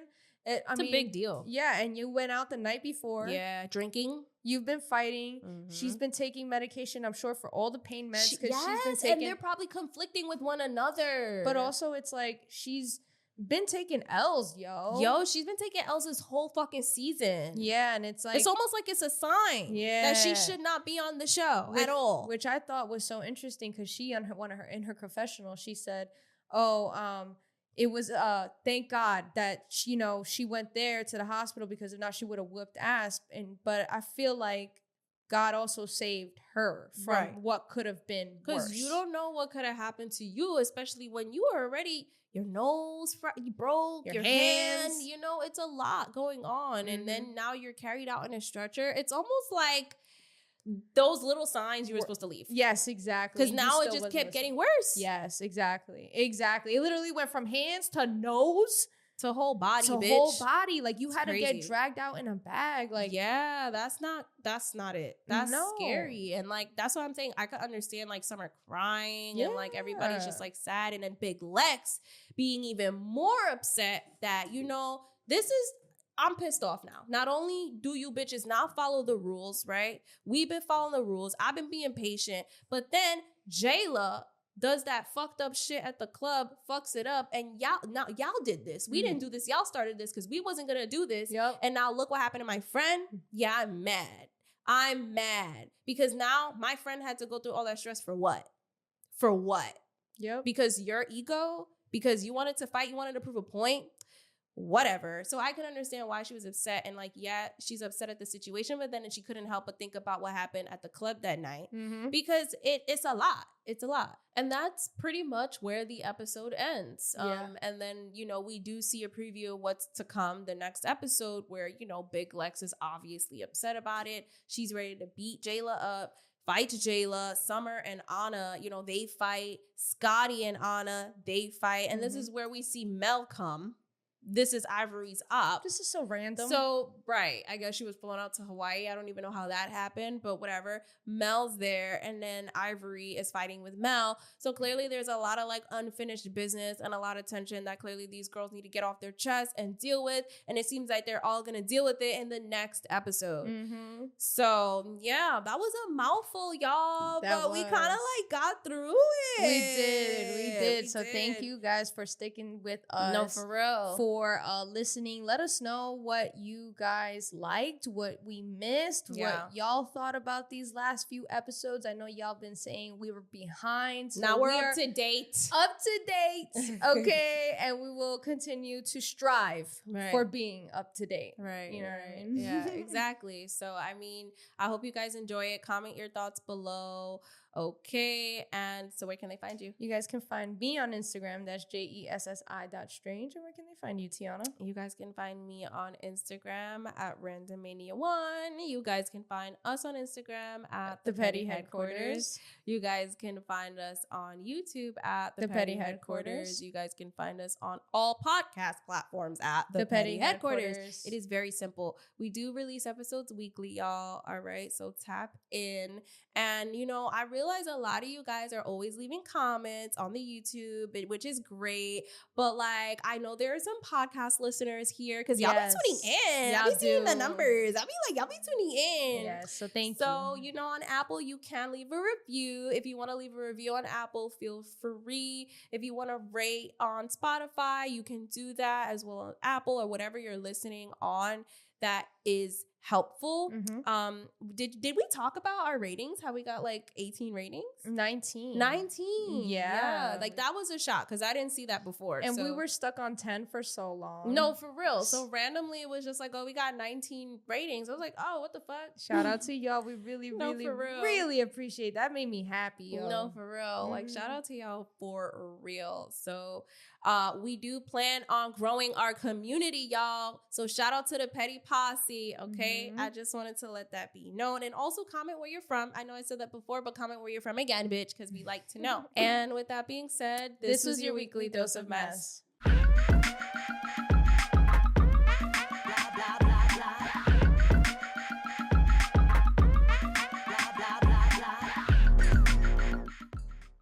It's a big deal. Yeah, and you went out the night before. Yeah, drinking. You've been fighting. She's been taking medication, I'm sure, for all the pain meds. She's been taking, and they're probably conflicting with one another. But also, it's like she's been taking L's, she's been taking L's this whole fucking season. Yeah, and it's like it's almost like it's a sign that she should not be on the show at all. Which I thought was so interesting because she in her confessional, she said, it was thank God that she went there to the hospital, because if not, she would have whooped ass. But I feel like God also saved her from what could have been worse. Because you don't know what could have happened to you, especially when you are already, your nose you broke, your hand, it's a lot going on. And then now you're carried out in a stretcher. It's almost like those little signs you were supposed to leave. Yes, exactly. Because now it just kept getting worse. Yes, exactly. It literally went from hands to nose to whole body, bitch. Whole body. Like, you had to get dragged out in a bag. Like, yeah, that's not it. That's scary. And like, that's what I'm saying. I could understand like Summer crying and like everybody's just like sad, and then Big Lex being even more upset that, I'm pissed off now. Not only do you bitches not follow the rules, right? We've been following the rules. I've been being patient. But then Jayla does that fucked up shit at the club, fucks it up, and y'all did this. We didn't do this. Y'all started this because we wasn't gonna do this. Yep. And now look what happened to my friend. Yeah, I'm mad. I'm mad because now my friend had to go through all that stress for what? For what? Yep. Because your ego, because you wanted to fight, you wanted to prove a point. Whatever. So I can understand why she was upset, and like, yeah, she's upset at the situation, but then she couldn't help but think about what happened at the club that night because it's a lot. It's a lot. And that's pretty much where the episode ends. And then, we do see a preview of what's to come the next episode where, Big Lex is obviously upset about it. She's ready to beat Jayla up. Fight Jayla. Summer and Anna, they fight. Scotty and Anna, they fight. And this is where we see Mel come. This is Ivory's op. This is so random. So, right. I guess she was flown out to Hawaii. I don't even know how that happened, but whatever. Mel's there, and then Ivory is fighting with Mel. So clearly there's a lot of like unfinished business and a lot of tension that clearly these girls need to get off their chest and deal with. And it seems like they're all going to deal with it in the next episode. So, yeah, that was a mouthful, y'all. We kind of like got through it. We did. So thank you guys for sticking with us. No, for real. For listening. Let us know what you guys liked, what we missed, what y'all thought about these last few episodes. I know y'all been saying we were behind. So now we're up to date. Okay. And we will continue to strive for being up to date. Right. Yeah, exactly. So, I mean, I hope you guys enjoy it. Comment your thoughts below. Okay. And so where can they find you? You guys can find me on Instagram. That's JESSI.strange. And where can they find you, Tiana? You guys can find me on Instagram at randommania1. You guys can find us on Instagram at The Petty Headquarters. You guys can find us on YouTube at The Petty Headquarters. You guys can find us on all podcast platforms at The Petty Headquarters. It is very simple. We do release episodes weekly, y'all. All right. So tap in. And, I realize a lot of you guys are always leaving comments on the YouTube, which is great. But, like, I know there are some podcast listeners here because y'all be tuning in. Y'all be seeing the numbers. I'll be like, y'all be tuning in. Yes, so thank you. So, on Apple, you can leave a review. If you want to leave a review on Apple, feel free. If you want to rate on Spotify, you can do that as well on Apple or whatever you're listening on that is helpful. Did we talk about our ratings? How we got like 18 ratings? 19. Yeah. Like that was a shock because I didn't see that before. And we were stuck on 10 for so long. No, for real. So randomly it was just like, oh, we got 19 ratings. I was like, oh, what the fuck? Shout out to y'all. We really appreciate that. Made me happy, yo. No, for real. Like shout out to y'all for real. So we do plan on growing our community, y'all. So shout out to the Petty Posse, okay? I just wanted to let that be known. And also comment where you're from. I know I said that before, but comment where you're from again, bitch, because we like to know. And with that being said, this was your weekly dose of mess.